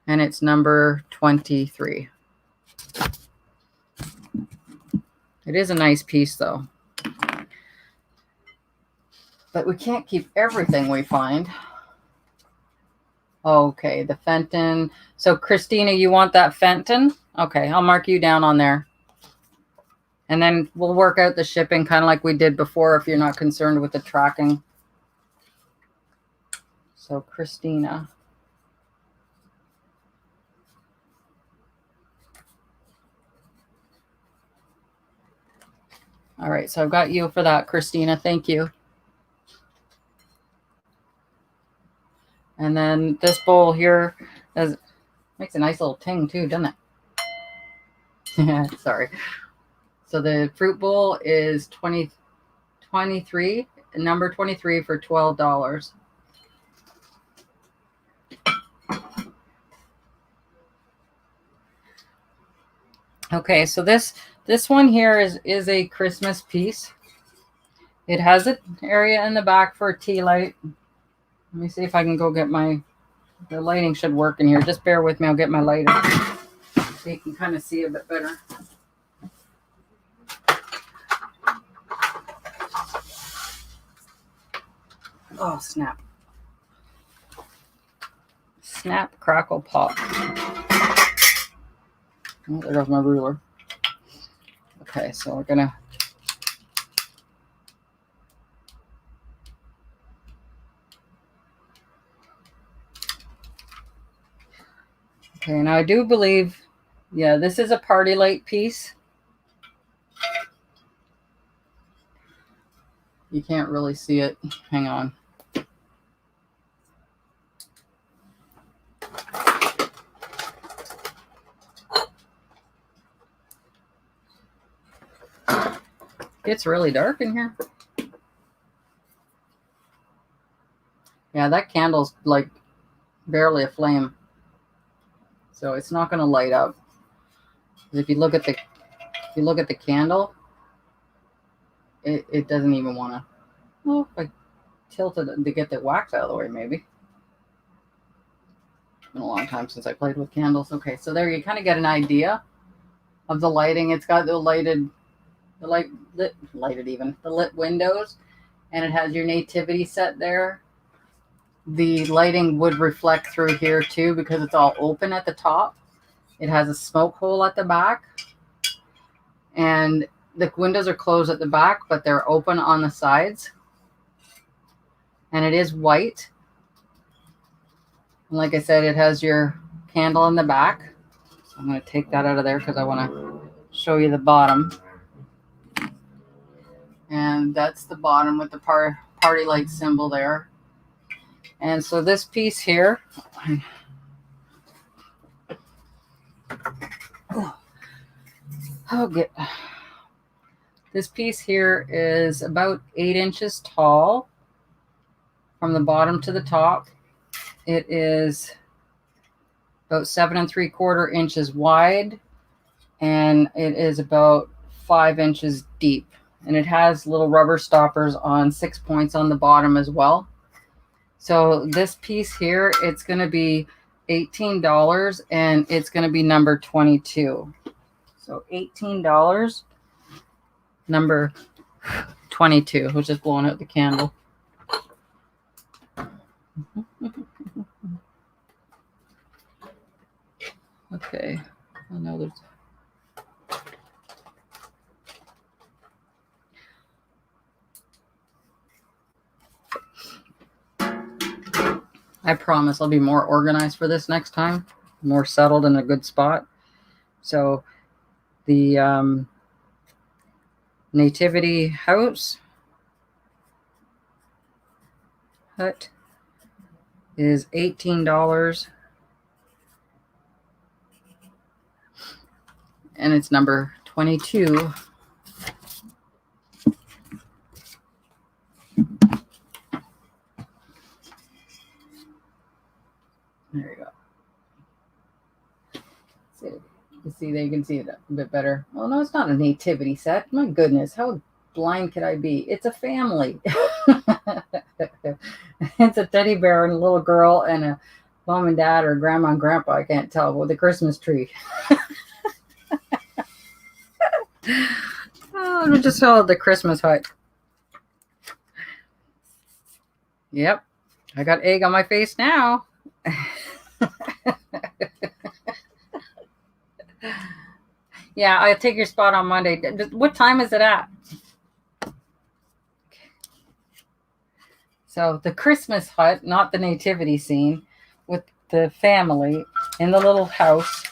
and it's number 23. It is a nice piece though. But we can't keep everything we find. Okay, the Fenton. So Christina, you want that Fenton? Okay, I'll mark you down on there. And then we'll work out the shipping kind of like we did before if you're not concerned with the tracking. So Christina. All right, so I've got you for that, Christina. Thank you. And then this bowl here makes a nice little ting too, doesn't it? Sorry. So the fruit bowl is 23, number 23 for $12. Okay, so this one here is a Christmas piece. It has an area in the back for a tea light. Let me see if I can go get the lighting should work in here. Just bear with me. I'll get my lighter so you can kind of see a bit better. Oh, snap. Snap, crackle, pop. Oh, there goes my ruler. Okay, so we're going to... Okay, now I do believe, yeah, this is a party light piece. You can't really see it. Hang on. It's really dark in here. Yeah, that candle's like barely a flame. So it's not going to light up. If you look at the candle, it doesn't even want to. Well, if I tilted it to get the wax out of the way, maybe. It's been a long time since I played with candles. Okay, so there you kind of get an idea of the lighting. It's got the lit windows, and it has your nativity set there. The lighting would reflect through here too because it's all open at the top. It has a smoke hole at the back, and the windows are closed at the back, but they're open on the sides. And it is white. And like I said, it has your candle in the back. So I'm going to take that out of there because I want to show you the bottom. And that's the bottom with the party light symbol there. And so this piece here, Oh, this piece here is about 8 inches tall from the bottom to the top. It is about 7 3/4 inches wide, and it is about 5 inches deep. And it has little rubber stoppers on 6 points on the bottom as well. So this piece here, it's going to be $18, and it's going to be number 22. So $18, number 22. I was just blowing out the candle. Okay. I know there's... I promise I'll be more organized for this next time, more settled in a good spot. So the nativity house hut is $18, and it's number 22. There you go. See, they can see it a bit better. Oh, no, it's not a nativity set. My goodness, how blind could I be? It's a family. It's a teddy bear and a little girl and a mom and dad or grandma and grandpa, I can't tell, with a Christmas tree. Oh, we just saw the Christmas hut. Yep, I got egg on my face now. Yeah, I'll take your spot on Monday. What time is it at? So the Christmas hut, not the nativity scene, with the family in the little house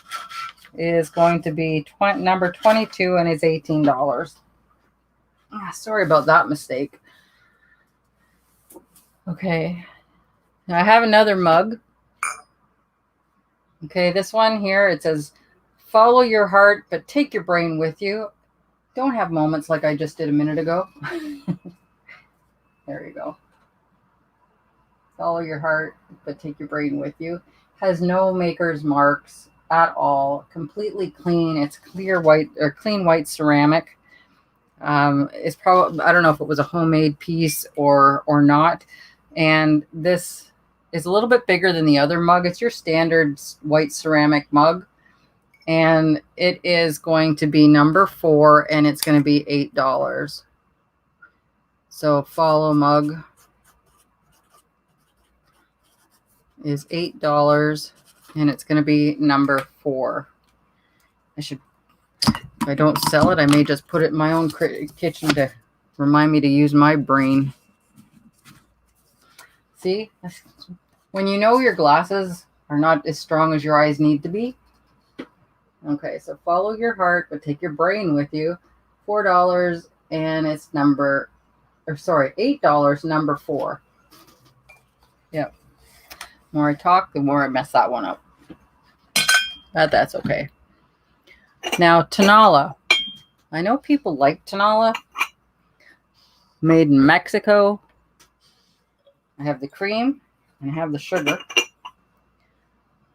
is going to be number 22, and it's $18. Sorry about that mistake. Okay. Now I have another mug. Okay, this one here, it says, follow your heart, but take your brain with you. Don't have moments like I just did a minute ago. There you go. Follow your heart, but take your brain with you. Has no maker's marks at all. Completely clean. It's clear white or clean white ceramic. It's probably, I don't know if it was a homemade piece or not. And this is a little bit bigger than the other mug. It's your standard white ceramic mug. And it is going to be number 4, and it's going to be $8. So follow mug is $8, and it's going to be number 4. If I don't sell it, I may just put it in my own kitchen to remind me to use my brain. See, when you know your glasses are not as strong as your eyes need to be. Okay, so follow your heart, but take your brain with you. $4, and it's $8, number 4. Yep. The more I talk, the more I mess that one up. But that's okay. Now, Tonala. I know people like Tonala. Made in Mexico. I have the cream, and I have the sugar.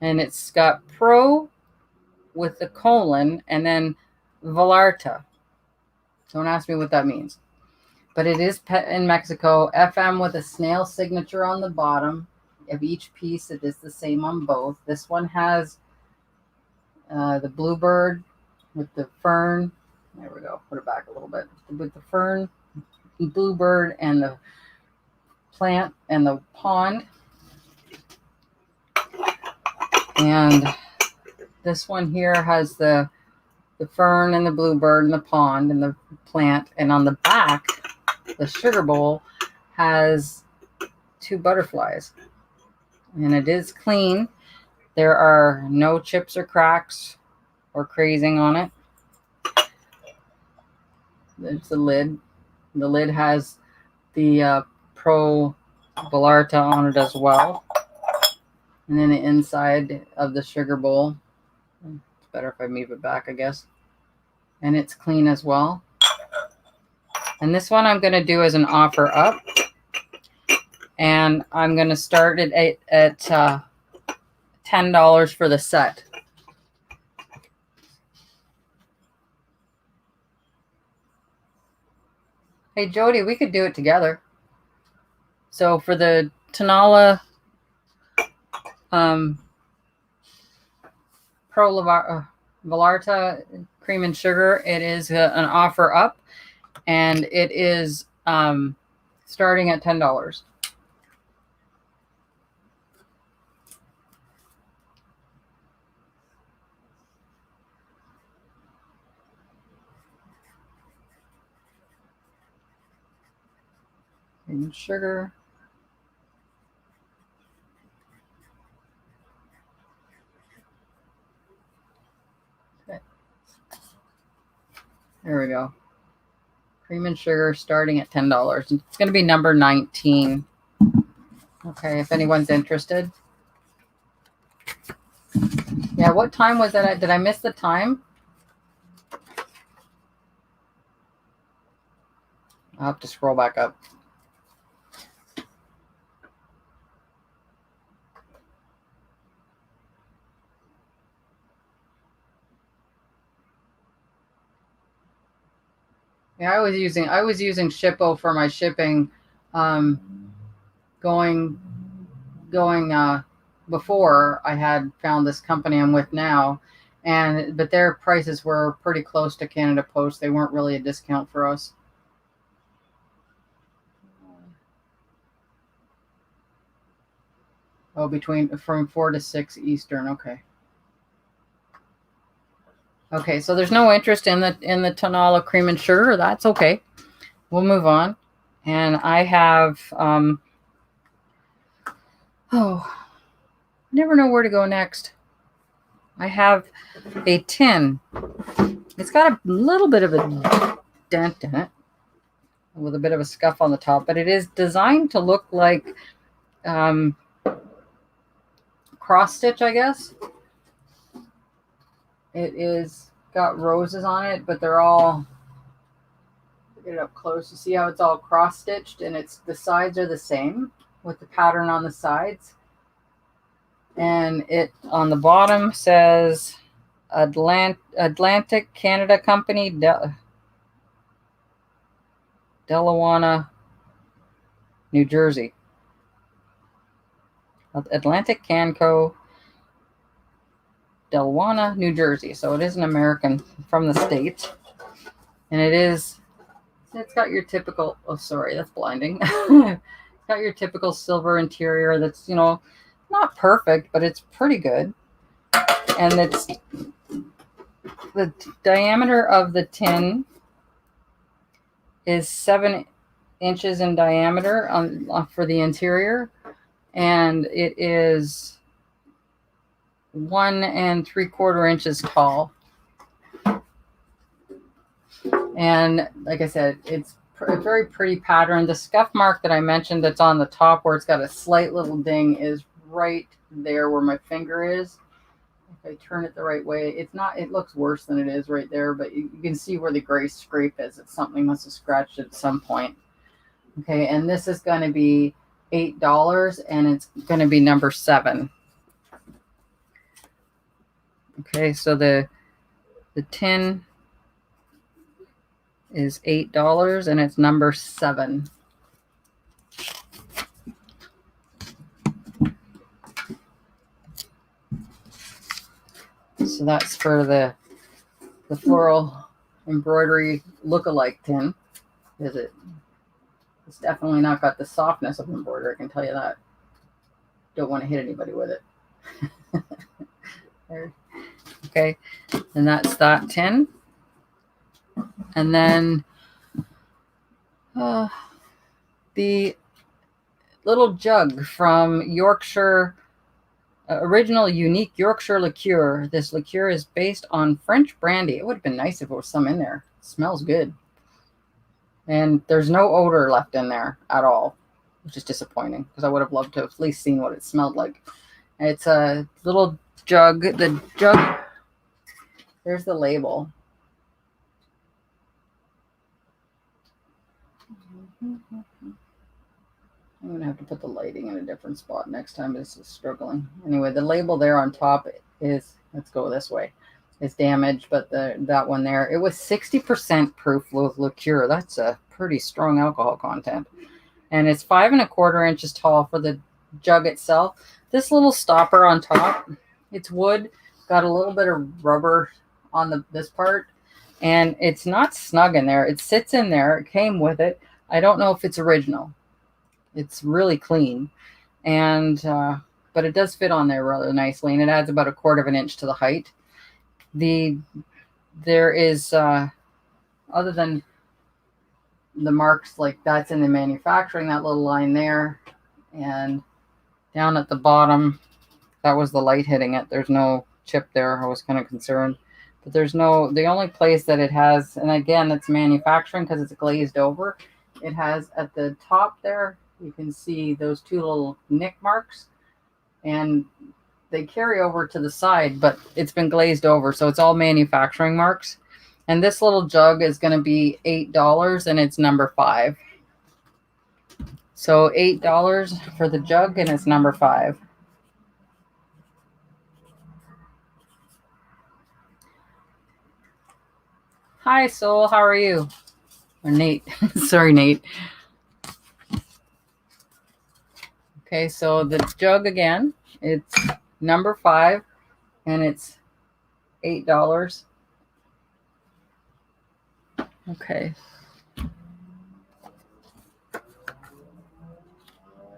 And it's got Pro with the colon, and then Vallarta. Don't ask me what that means. But it is in Mexico. FM with a snail signature on the bottom of each piece. It is the same on both. This one has the bluebird with the fern. There we go. Put it back a little bit. With the fern, bluebird, and the plant and the pond. And this one here has the fern and the bluebird and the pond and the plant. And on the back, the sugar bowl has 2 butterflies. And it is clean. There are no chips or cracks or crazing on it. There's the lid. The lid has the Pro Vallarta on it as well. And then the inside of the sugar bowl. It's better if I move it back, I guess. and it's clean as well. And this one I'm going to do as an offer up, and I'm going to start it at $10 for the set. Hey, Jody, we could do it together. So for the Tanala Pro Vallarta cream and sugar, it is an offer up, and it is starting at $10. Cream and sugar. Okay. There we go. Cream and sugar starting at $10. It's going to be number 19. Okay, if anyone's interested. Yeah, what time was that at? Did I miss the time? I'll have to scroll back up. Yeah, I was using Shippo for my shipping, going before I had found this company I'm with now, but their prices were pretty close to Canada Post. They weren't really a discount for us. Oh, from 4 to 6 Eastern. Okay. Okay, so there's no interest in the Tanala cream and sugar. That's okay. We'll move on. And I have I never know where to go next. I have a tin. It's got a little bit of a dent in it with a bit of a scuff on the top, but it is designed to look like cross stitch, I guess. It is got roses on it, but they're all, get it up close. You see how it's all cross stitched, and the sides are the same with the pattern on the sides. And it on the bottom says Atlantic Canada Company, Delawana, New Jersey. Atlantic Canco, Delawana, New Jersey. So it is an American from the States. And it's got your typical, oh, sorry, that's blinding. It's got your typical silver interior that's, not perfect, but it's pretty good. And the diameter of the tin is 7 inches in diameter for the interior, and it is 1 3/4 inches tall. And like I said, it's a very pretty pattern. The scuff mark that I mentioned that's on the top where it's got a slight little ding is right there where my finger is. If I turn it the right way, it looks worse than it is right there, but you can see where the gray scrape is. It's something must have scratched it at some point. Okay, and this is going to be $8, and it's going to be number 7. Okay, so the tin is $8, and it's number 7. So that's for the floral embroidery look-alike tin. It's definitely not got the softness of embroidery, I can tell you that. Don't want to hit anybody with it. Okay, and that's that tin. And then the little jug from Yorkshire, original unique Yorkshire liqueur. This liqueur is based on French brandy. It would have been nice if there was some in there. It smells good. And there's no odor left in there at all, which is disappointing because I would have loved to have at least seen what it smelled like. It's a little jug. The jug, there's the label. I'm going to have to put the lighting in a different spot next time. This is struggling. Anyway, the label there on top is, let's go this way, is damaged, but that one there, it was 60% proof liqueur. That's a pretty strong alcohol content. And it's 5 1/4 inches tall for the jug itself. This little stopper on top, it's wood, got a little bit of rubber on this part, and it's not snug in there. It sits in there. It came with it. I don't know if it's original. It's really clean, and but it does fit on there rather nicely, and it adds about 1/4 inch to the height. There is other than the marks, like that's in the manufacturing, that little line there, and down at the bottom, that was the light hitting it. There's no chip there. I was kind of concerned, but there's no, the only place that it has, and again, it's manufacturing because it's glazed over. It has at the top there, you can see those 2 little nick marks, and they carry over to the side, but it's been glazed over, so it's all manufacturing marks. And this little jug is going to be $8, and it's number 5. So $8 for the jug, and it's number 5. Hi, Soul. How are you? Or Nate. Sorry, Nate. Okay, so the jug again, it's number 5, and it's $8. Okay.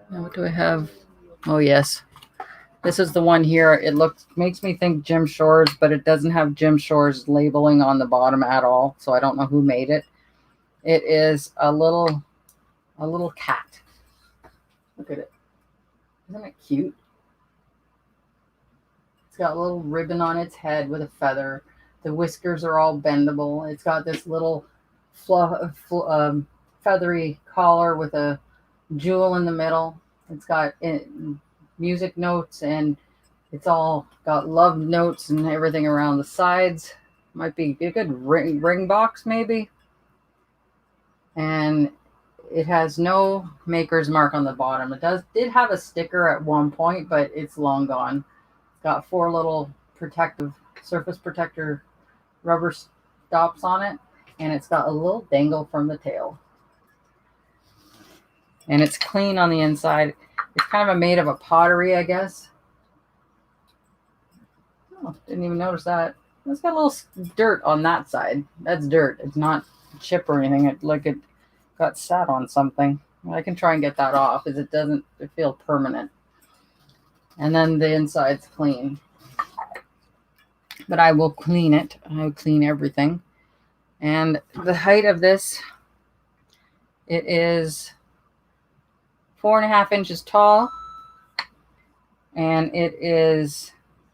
Now what do I have? Oh, yes. This is the one here. It makes me think Jim Shores, but it doesn't have Jim Shores labeling on the bottom at all, so I don't know who made it. It is a little cat. Look at it. Isn't it cute? It's got a little ribbon on its head with a feather. The whiskers are all bendable. It's got this little feathery collar with a jewel in the middle. It's got music notes, and it's all got love notes and everything around the sides. Might be a good ring box maybe. And it has no maker's mark on the bottom. It did have a sticker at one point, but it's long gone. It's got 4 little surface protector rubber stops on it, and it's got a little dangle from the tail. And it's clean on the inside. It's kind of made of a pottery, I guess. Oh, didn't even notice that. It's got a little dirt on that side. That's dirt. It's not chip or anything. It got sat on something. I can try and get that off, as it doesn't feel permanent. And then the inside's clean. But I will clean it. I will clean everything. And the height of this, it is 4 1/2 inches tall, and it is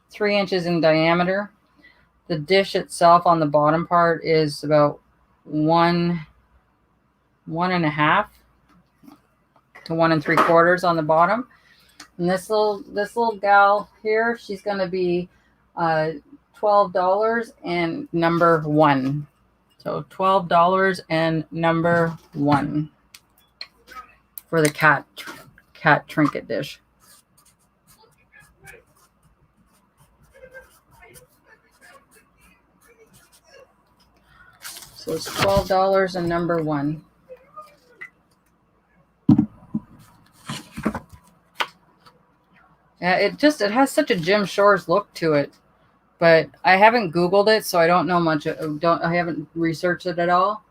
3 inches in diameter. The dish itself on the bottom part is about 1 1/2 to 1 3/4 on the bottom. And this little gal here, she's going to be $12 and number 1. So $12 and number 1 for the cat trinket dish. So it's $12 and number 1. Yeah, it has such a Jim Shores look to it, but I haven't Googled it, so I don't know much. I haven't researched it at all.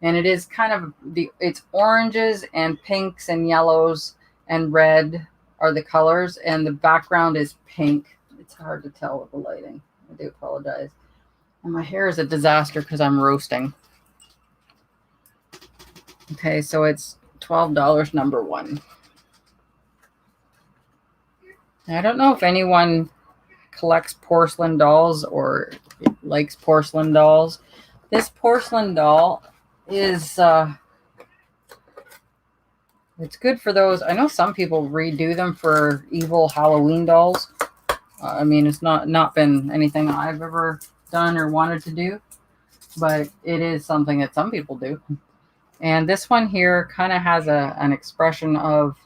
And it is kind of it's oranges and pinks and yellows and red are the colors, and the background is pink. It's hard to tell with the lighting. I do apologize. And my hair is a disaster because I'm roasting. Okay, so it's $12 number 1. I don't know if anyone collects porcelain dolls or likes porcelain dolls. This porcelain doll is it's good for those. I know some people redo them for evil Halloween dolls. I mean, it's not been anything I've ever done or wanted to do, but it is something that some people do. And this one here kind of has an expression of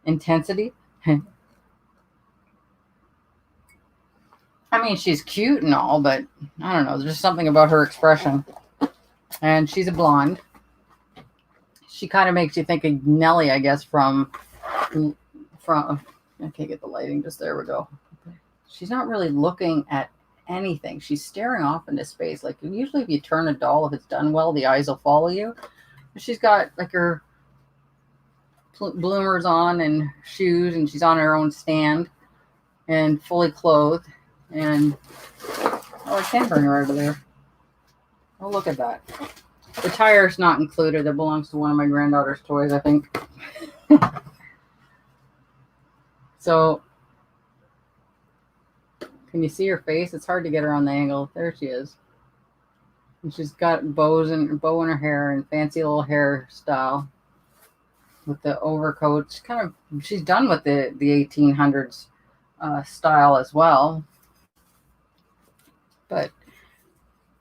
intensity. I mean, she's cute and all, but I don't know. There's just something about her expression. And she's a blonde. She kind of makes you think of Nellie, I guess, from I can't get the lighting. Just there we go. She's not really looking at anything. She's staring off into space. Like usually if you turn a doll, if it's done well, the eyes will follow you. She's got like her bloomers on and shoes, and she's on her own stand and fully clothed. And oh, I can bring her over there. Oh, look at that. The tire's not included. It belongs to one of my granddaughter's toys, I think. So, can you see her face? It's hard to get her on the angle. There she is. And she's got bow in her hair and fancy little hairstyle with the overcoat. She's done with the 1800s style as well. But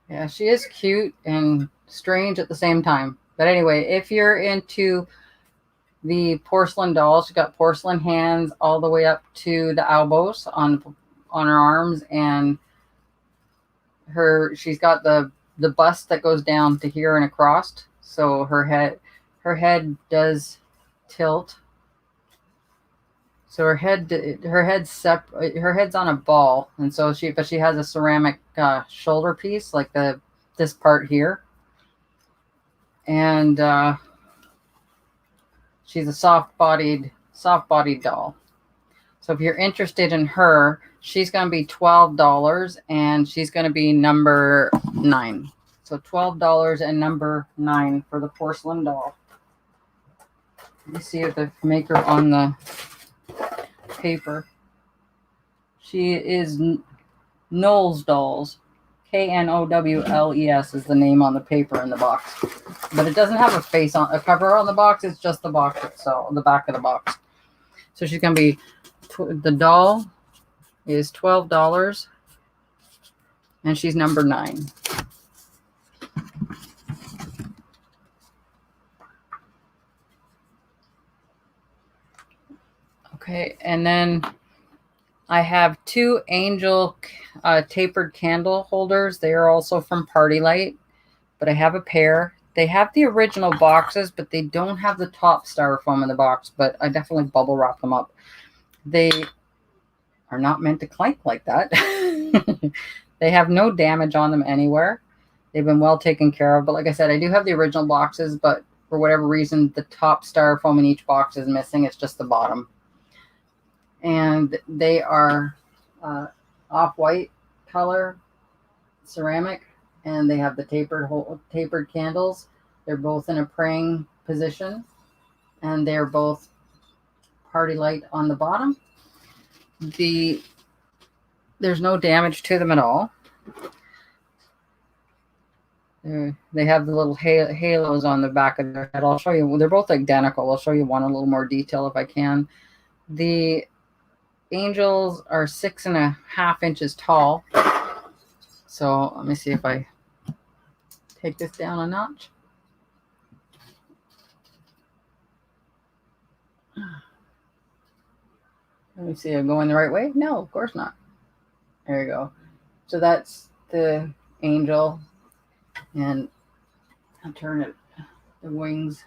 yeah, she is cute and strange at the same time. But anyway, if you're into the porcelain doll, she's got porcelain hands all the way up to the elbows on her arms, and she's got the bust that goes down to here and across. So her head does tilt. So her head's on a ball, and so she has a ceramic shoulder piece like this part here, and she's a soft-bodied doll. So if you're interested in her, she's going to be $12, and she's going to be number 9. So $12 and number 9 for the porcelain doll. Let me see if the maker on the paper. She is Knowles Dolls. Knowles is the name on the paper in the box. But it doesn't have a cover on the box. It's just the box itself, the back of the box. So she's going to be, the doll is $12, and she's number 9. Okay, and then I have 2 angel tapered candle holders. They are also from Party Light, but I have a pair. They have the original boxes, but they don't have the top styrofoam in the box, but I definitely bubble wrap them up. They are not meant to clank like that. They have no damage on them anywhere. They've been well taken care of, but like I said, I do have the original boxes, but for whatever reason, the top styrofoam in each box is missing. It's just the bottom. And they are off-white color ceramic, and they have the tapered candles. They're both in a praying position, and they're both Party Light on the bottom. There's no damage to them at all. They have the little halos on the back of their head. I'll show you. They're both identical. I'll show you one in a little more detail if I can. The angels are 6.5 inches tall. So let me see if I take this down a notch. Let me see, I'm going the right way? No, of course not. There you go. So that's the angel, and I'll turn it. The wings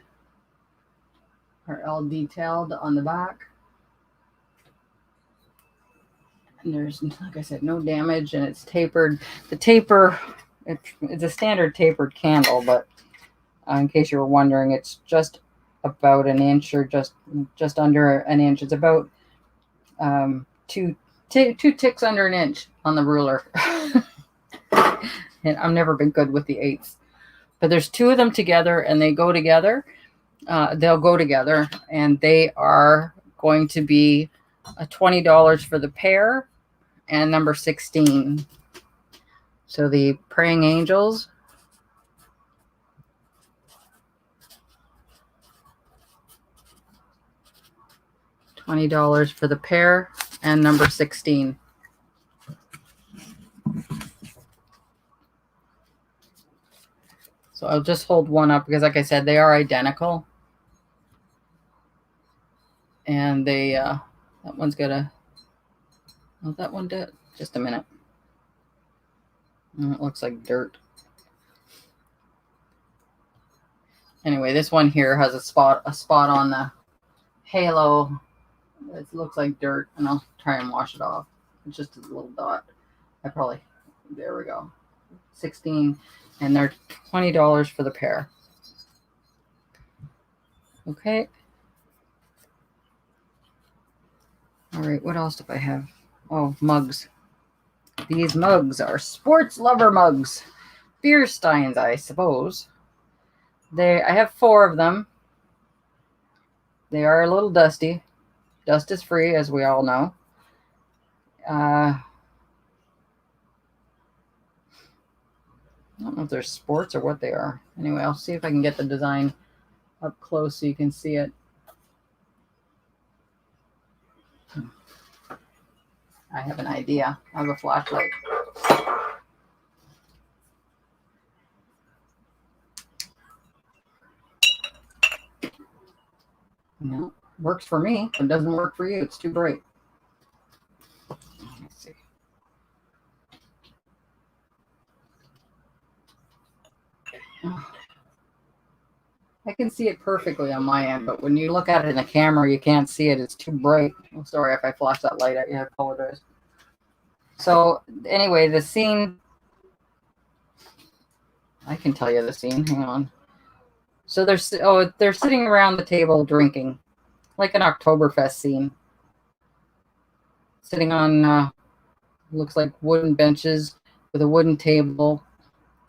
are all detailed on the back. And there's, like I said, no damage, and it's tapered. The taper, it's a standard tapered candle, but in case you were wondering, it's just about an inch or just under an inch. It's about two ticks under an inch on the ruler. And I've never been good with the eighths. But there's 2 of them together, and they go together. They'll go together, and they are going to be $20 for the pair, and number 16. So the praying angels, $20 for the pair, and number 16. So I'll just hold one up because, like I said, they are identical. And they, that one's got a, oh, that one did. Just a minute. It looks like dirt. Anyway, this one here has a spot on the halo. It looks like dirt, and I'll try and wash it off. It's just a little dot. There we go. 16, and they're $20 for the pair. Okay. All right, what else do I have? Oh, mugs. These mugs are sports lover mugs. Beer steins, I suppose. I have 4 of them. They are a little dusty. Dust is free, as we all know. I don't know if they're sports or what they are. Anyway, I'll see if I can get the design up close so you can see it. I have an idea. I have a flashlight. No, works for me. It doesn't work for you. It's too bright. Let's see. I can see it perfectly on my end, but when you look at it in the camera, you can't see it. It's too bright. I'm sorry if I flash that light at you. I apologize. So anyway, the scene, I can tell you the scene. Hang on. So they're sitting around the table drinking, like an Oktoberfest scene. Sitting on looks like wooden benches with a wooden table.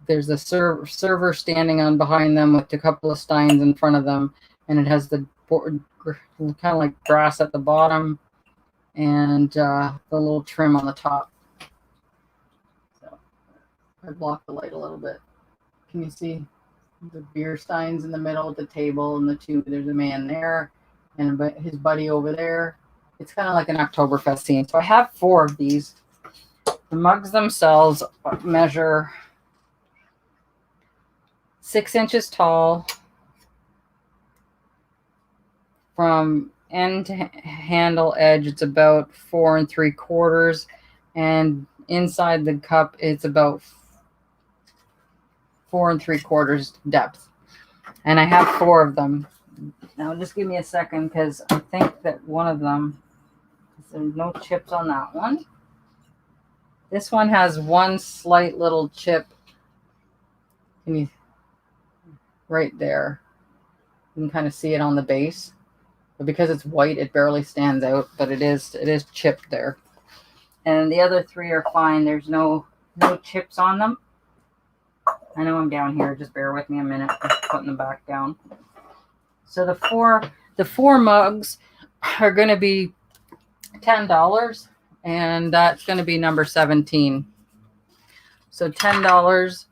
There's a server standing on behind them with a couple of steins in front of them, and it has the board, kind of like grass at the bottom, and the little trim on the top. So I blocked the light a little bit. Can you see the beer steins in the middle of the table, and there's a man there, and his buddy over there. It's kind of like an Oktoberfest scene. So I have 4 of these. The mugs themselves measure 6 inches tall from end to handle edge. It's about 4 3/4, and inside the cup it's about 4 3/4 depth. And I have 4 of them. Now just give me a second, because I think that one of them, there's no chips on that one. This one has one slight little chip. Can you, right there? You can kind of see it on the base. But because it's white, it barely stands out, but it is chipped there. And the other 3 are fine. There's no chips on them. I know I'm down here. Just bear with me a minute. I'm putting them back down. So the four mugs are going to be $10, and that's going to be number 17. So $10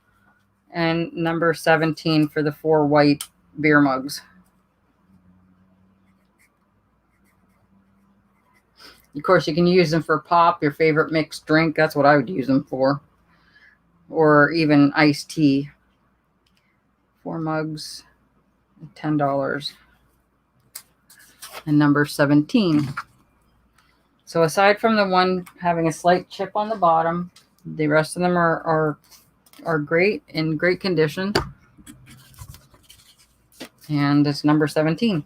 and number 17 for the 4 white beer mugs. Of course, you can use them for pop, your favorite mixed drink. That's what I would use them for. Or even iced tea. 4 mugs, $10. And number 17. So aside from the one having a slight chip on the bottom, the rest of them are great, in great condition. And it's number 17.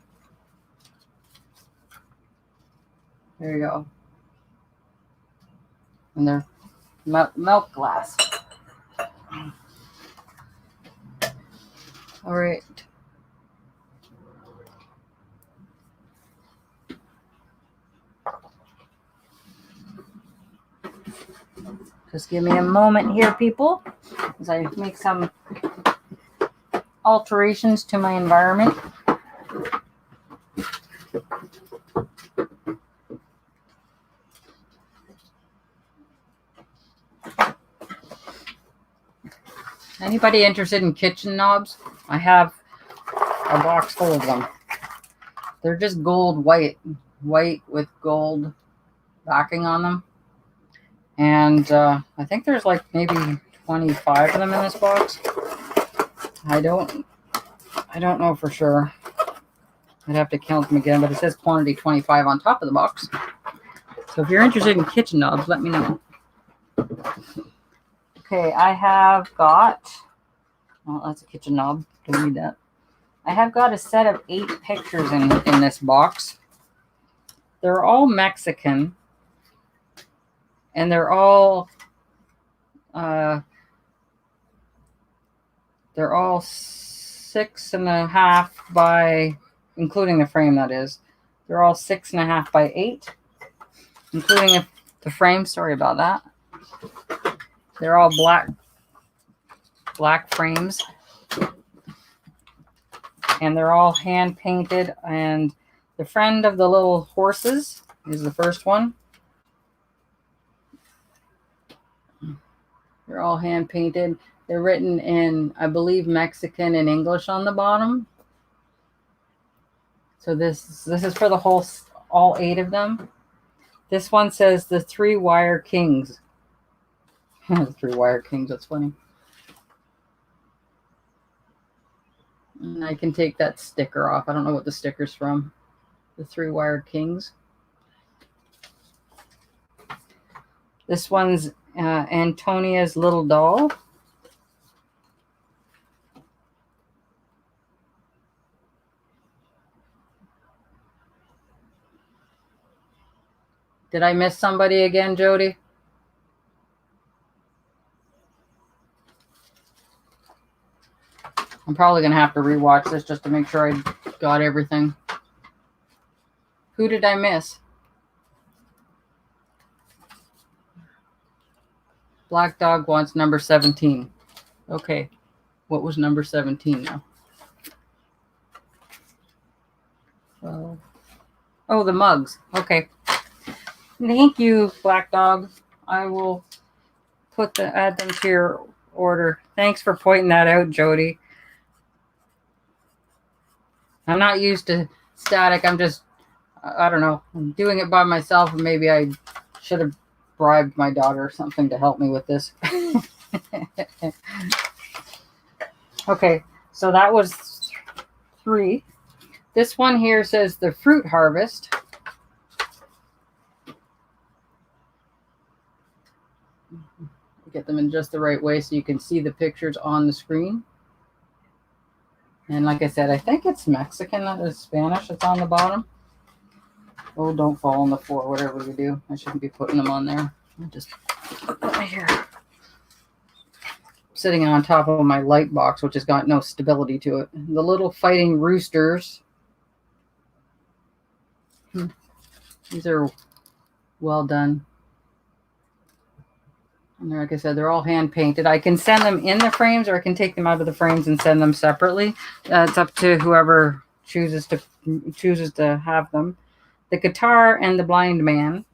There you go. And they're milk glass. All right. Just give me a moment here, people, as I make some alterations to my environment. Anybody interested in kitchen knobs? I have a box full of them. They're just gold white with gold backing on them. And I think there's like maybe 25 of them in this box. I don't know for sure. I'd have to count them again, but it says quantity 25 on top of the box. So if you're interested in kitchen knobs, let me know. Okay, I have got, well, that's a kitchen knob. Don't need that. I have got a set of 8 pictures in this box. They're all Mexican, and they're all 6.5 by, including the frame, that is. They're all 6.5 by 8, including the frame. Sorry about that. They're all black frames, and they're all hand painted. And the friend of the little horses is the first one. They're all hand painted. They're written in, I believe, Mexican and English on the bottom. So this is for the whole, all 8 of them. This one says the 3 wire kings. 3 wire kings, that's funny. And I can take that sticker off. I don't know what the sticker's from. The 3 wire kings. This one's Antonia's little doll. Did I miss somebody again, Jody? I'm probably going to have to rewatch this just to make sure I got everything. Who did I miss? Black Dog wants number 17. Okay. What was number 17 now? Oh, the mugs. Okay. Thank you, Black Dog. I will add them to your order. Thanks for pointing that out, Jody. I'm not used to static. I'm just, I don't know, I'm doing it by myself, and maybe I should have bribed my daughter or something to help me with this. Okay, so that was 3. This one here says the fruit harvest. Get them in just the right way so you can see the pictures on the screen. And like I said, I think it's Mexican, not it's Spanish. It's on the bottom. Oh, don't fall on the floor, whatever you do. I shouldn't be putting them on there. I'll just put them right here. Sitting on top of my light box, which has got no stability to it. The little fighting roosters. These are well done. And like I said, they're all hand painted. I can send them in the frames, or I can take them out of the frames and send them separately. It's up to whoever chooses to have them. The guitar and the blind man.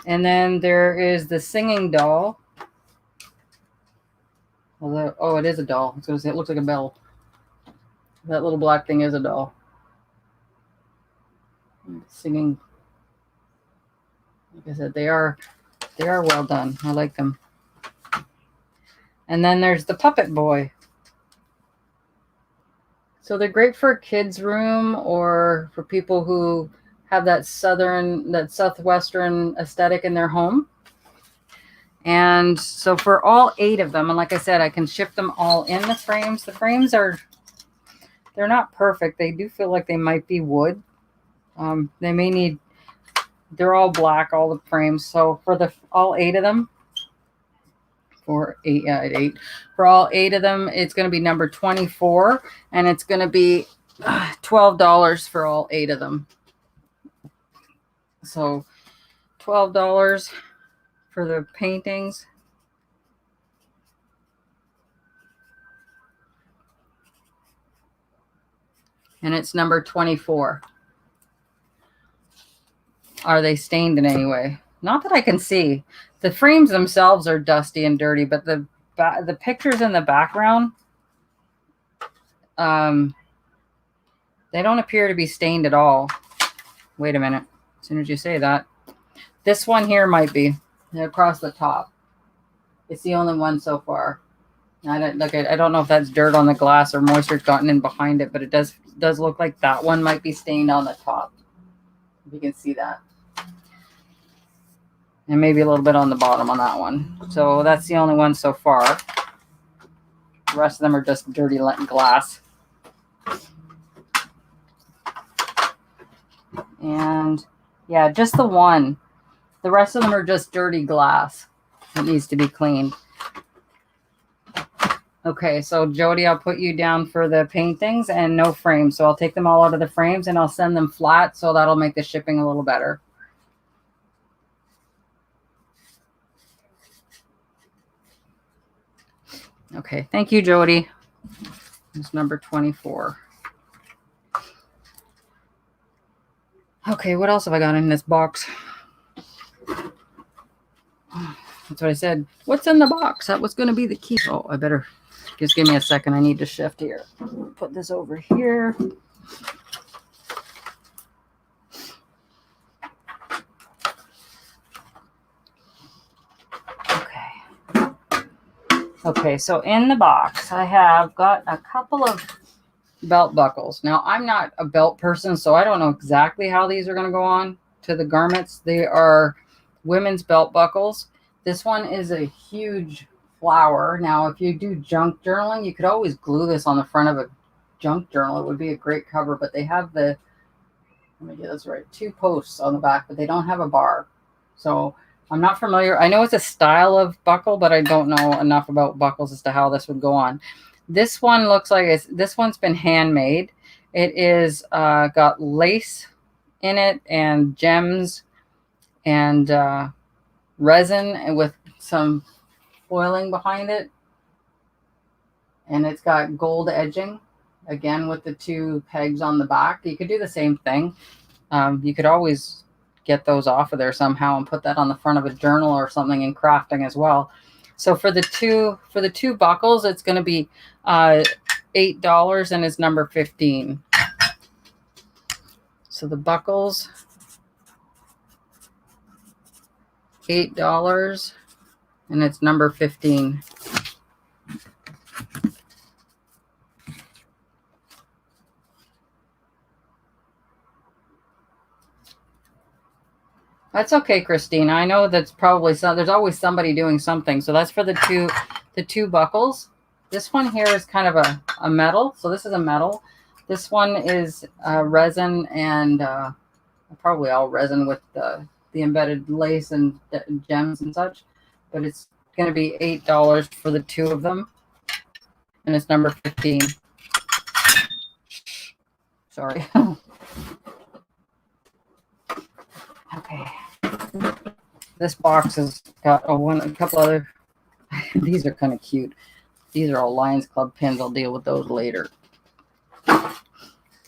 And then there is the singing doll. Although, oh, it is a doll. I was going to say, it looks like a bell. That little black thing is a doll. Singing. Like I said, they are well done. I like them. And then there's the puppet boy. So they're great for a kid's room, or for people who have that southwestern aesthetic in their home. And so for all 8 of them, and like I said, I can ship them all in the frames. The frames they're not perfect. They do feel like they might be wood. They're all black, all the frames. So for all 8 of them, for all 8 of them, it's going to be number 24, and it's going to be $12 for all 8 of them. So $12 for the paintings. And it's number 24. Are they stained in any way? Not that I can see. The frames themselves are dusty and dirty, but the pictures in the background, They don't appear to be stained at all. Wait a minute. As soon as you say that. This one here might be across the top. It's the only one so far. I don't know if that's dirt on the glass or moisture's gotten in behind it, but it does look like that one might be stained on the top. If you can see that. And maybe a little bit on the bottom on that one. So that's the only one so far. The rest of them are just dirty glass. And yeah, just the one. The rest of them are just dirty glass. It needs to be cleaned. Okay, so Jody, I'll put you down for the paintings and no frames. So I'll take them all out of the frames and I'll send them flat, so that'll make the shipping a little better. Okay, thank you, Jody. It's number 24. Okay, what else have I got in this box? That's what I said. What's in the box? That was going to be the key. Oh, I better just give me a second. I need to shift here. Put this over here. Okay, so in the box, I have got a couple of belt buckles. Now, I'm not a belt person, so I don't know exactly how these are going to go on to the garments. They are women's belt buckles. This one is a huge flower. Now, if you do junk journaling, you could always glue this on the front of a junk journal. It would be a great cover, but they have let me get this right, 2 posts on the back, but they don't have a bar. So I'm not familiar. I know it's a style of buckle, but I don't know enough about buckles as to how this would go on. This one looks like this one's been handmade. It is got lace in it and gems and resin and with some foiling behind it. And it's got gold edging, again with the 2 pegs on the back. You could do the same thing. You could always get those off of there somehow and put that on the front of a journal or something in crafting as well. So for the two buckles, it's going to be $8 and it's number 15. So the buckles, $8 and it's number 15. That's okay, Christina. I know that's probably there's always somebody doing something. So that's for the two buckles. This one here is kind of a metal. So this is a metal. This one is resin and probably all resin with the embedded lace and gems and such. But it's going to be $8 for the 2 of them. And it's number 15. Sorry. Okay. This box has got a couple other. These are kind of cute. These are all Lions Club pins. I'll deal with those later.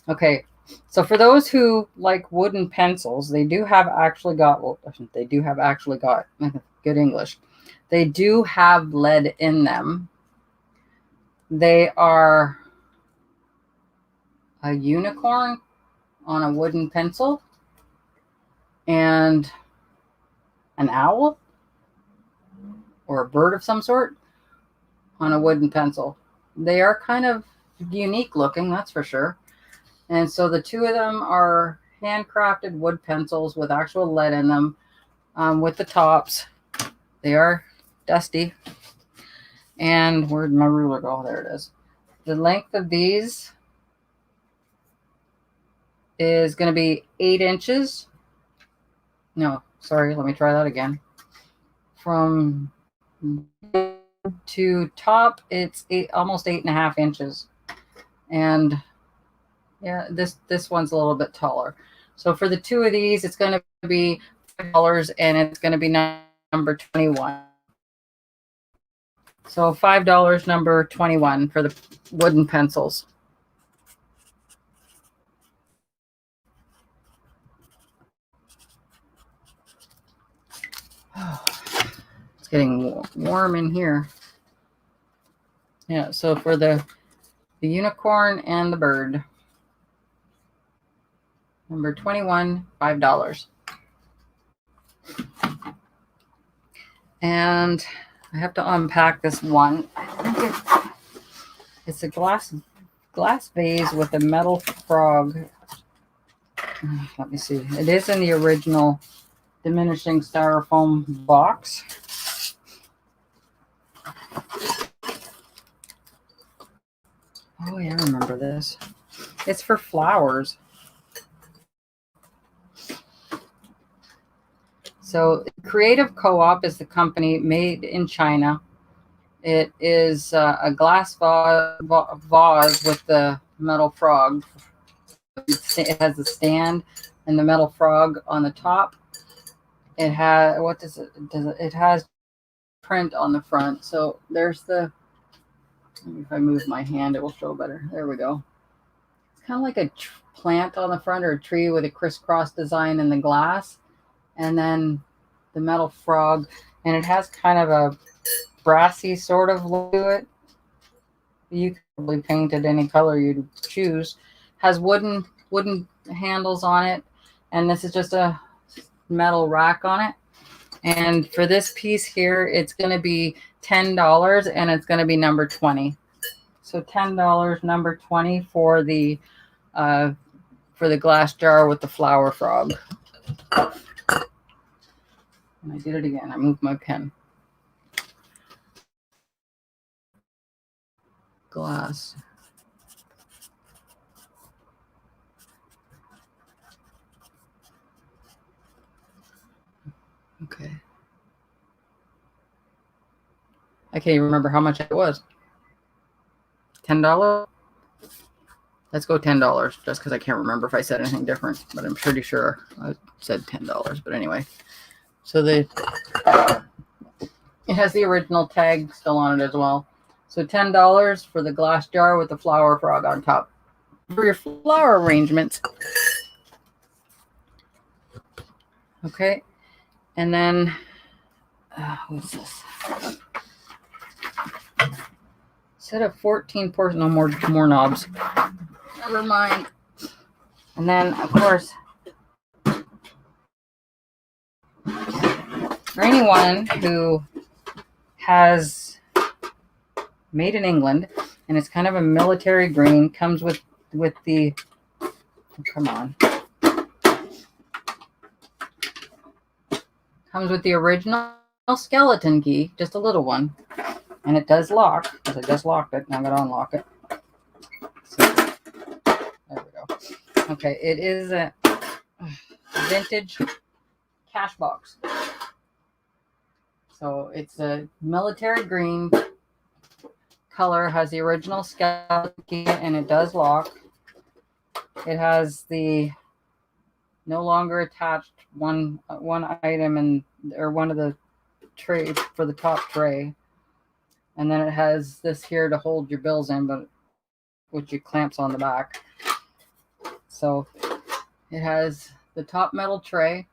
Okay. So for those who like wooden pencils, they do have actually got. Well, they do have actually got good English. They do have lead in them. They are a unicorn on a wooden pencil and an owl or a bird of some sort on a wooden pencil. They are kind of unique looking, that's for sure. And so the 2 of them are handcrafted wood pencils with actual lead in them, with the tops. They are dusty. And where'd my ruler go? There it is. The length of these is going to be 8 inches. No, sorry, let me try that again. From to top, it's almost 8.5 inches. And yeah, this one's a little bit taller. So for the 2 of these, it's going to be $5 and it's going to be number 21. So $5, number 21 for the wooden pencils. It's getting warm in here. Yeah, so for the unicorn and the bird. Number 21, $5. And I have to unpack this one. I think it's a glass vase with a metal frog. Let me see. It is in the original diminishing styrofoam box. Oh yeah, I remember this. It's for flowers. So Creative Co-op is the company, made in China. It is a glass vase with the metal frog. It has a stand and the metal frog on the top. It has, what does it, it has print on the front. So there's the, if I move my hand, it will show better. There we go. It's kind of like a plant on the front, or a tree with a crisscross design in the glass. And then the metal frog, and it has kind of a brassy sort of look to it. You could probably paint it any color you'd choose. Has wooden handles on it, and this is just a metal rack on it. And for this piece here, it's going to be $10, and it's going to be number 20. So $10, number 20 for the glass jar with the flower frog. And I did it again. I moved my pen. Glass. Okay. I can't even remember how much it was. $10? Let's go $10, just because I can't remember if I said anything different, but I'm pretty sure I said $10. But anyway, so it has the original tag still on it as well. So $10 for the glass jar with the flower frog on top for your flower arrangements. Okay, and then what's this? Set of 14 portions. No more knobs. Never mind. And then, of course, for anyone who has made in England, and it's kind of a military green, comes with the, oh, come on, comes with the original skeleton key, just a little one, and it does lock, because I just locked it. Now I'm going to unlock it. So, there we go. Okay, it is a vintage cash box. So it's a military green color, has the original skeleton key, and it does lock. It has the no longer attached one item or one of the trays for the top tray. And then it has this here to hold your bills in, but which it clamps on the back. So it has the top metal tray.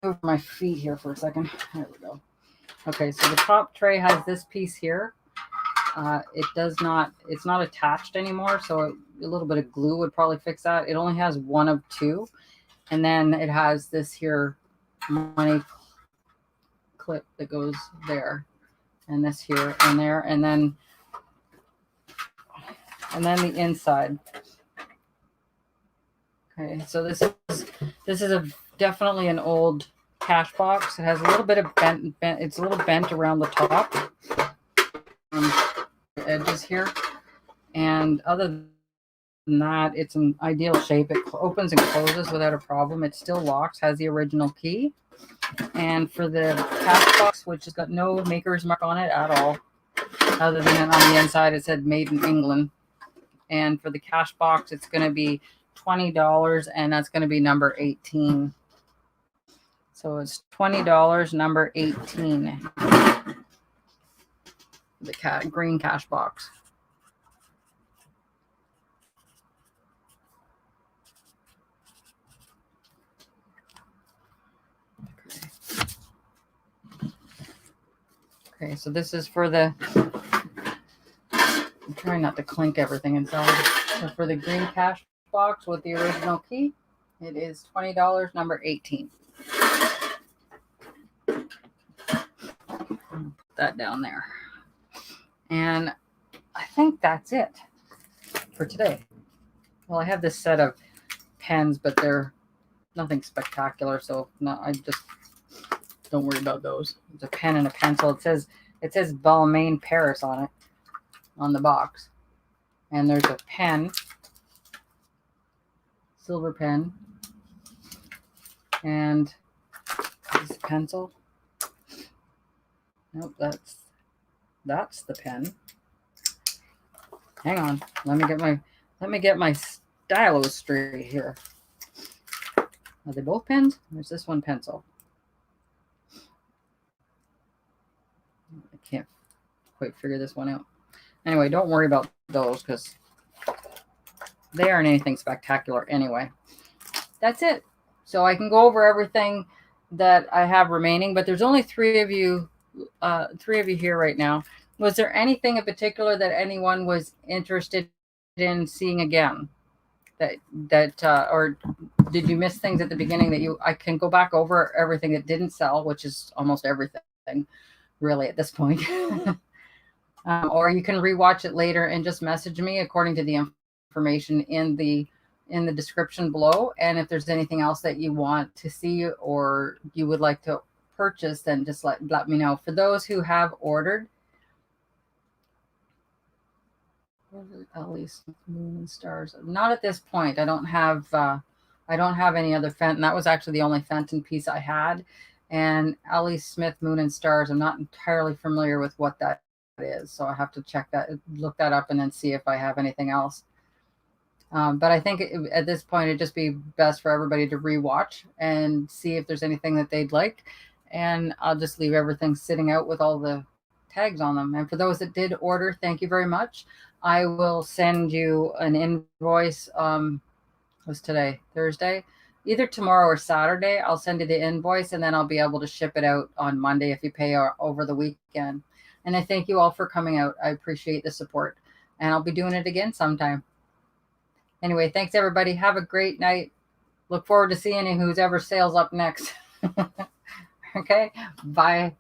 Move my feet here for a second. There we go. Okay, so the top tray has this piece here. It's not attached anymore, so a little bit of glue would probably fix that. It only has one of two. And then it has this here money clip that goes there, and this here and there, and then the inside. Okay, so this is definitely an old cash box. It has a little bit of bent. It's a little bent around the top, the edges here, and other than that, it's an ideal shape. It opens and closes without a problem. It still locks. Has the original key. And for the cash box, which has got no maker's mark on it at all, other than on the inside it said made in England. And for the cash box, it's going to be $20, and that's going to be number 18. So it's $20, number 18. The green cash box. Okay, so this is for the, I'm trying not to clink everything inside. So for the green cash box with the original key, it is $20, number 18. Put that down there. And I think that's it for today. Well, I have this set of pens, but they're nothing spectacular, so I just don't worry about those. It's a pen and a pencil. It says Balmain Paris on it, on the box. And there's a pen, silver pen, and this pencil. Nope, that's the pen. Hang on, let me get my stylo straight here. Are they both pens? There's this one pencil. I can't quite figure this one out. Anyway, don't worry about those because they aren't anything spectacular anyway. That's it. So I can go over everything that I have remaining, but there's only three of you here right now. Was there anything in particular that anyone was interested in seeing again? Or did you miss things at the beginning that I can go back over everything that didn't sell, which is almost everything really at this point. Or you can rewatch it later and just message me according to the information in the description below. And if there's anything else that you want to see or you would like to purchase, then just let me know. For those who have ordered, at least Moon and Stars. Not at this point. I don't have any other Fenton. That was actually the only Fenton piece I had. And Ellie Smith Moon and Stars, I'm not entirely familiar with what that is, so I have to look that up and then see if I have anything else. But I think at this point it'd just be best for everybody to rewatch and see if there's anything that they'd like. And I'll just leave everything sitting out with all the tags on them. And for those that did order, thank you very much. I will send you an invoice. What's today? Thursday? Either tomorrow or Saturday. I'll send you the invoice and then I'll be able to ship it out on Monday if you pay over the weekend. And I thank you all for coming out. I appreciate the support. And I'll be doing it again sometime. Anyway, thanks everybody. Have a great night. Look forward to seeing who's ever sales up next. Okay, bye.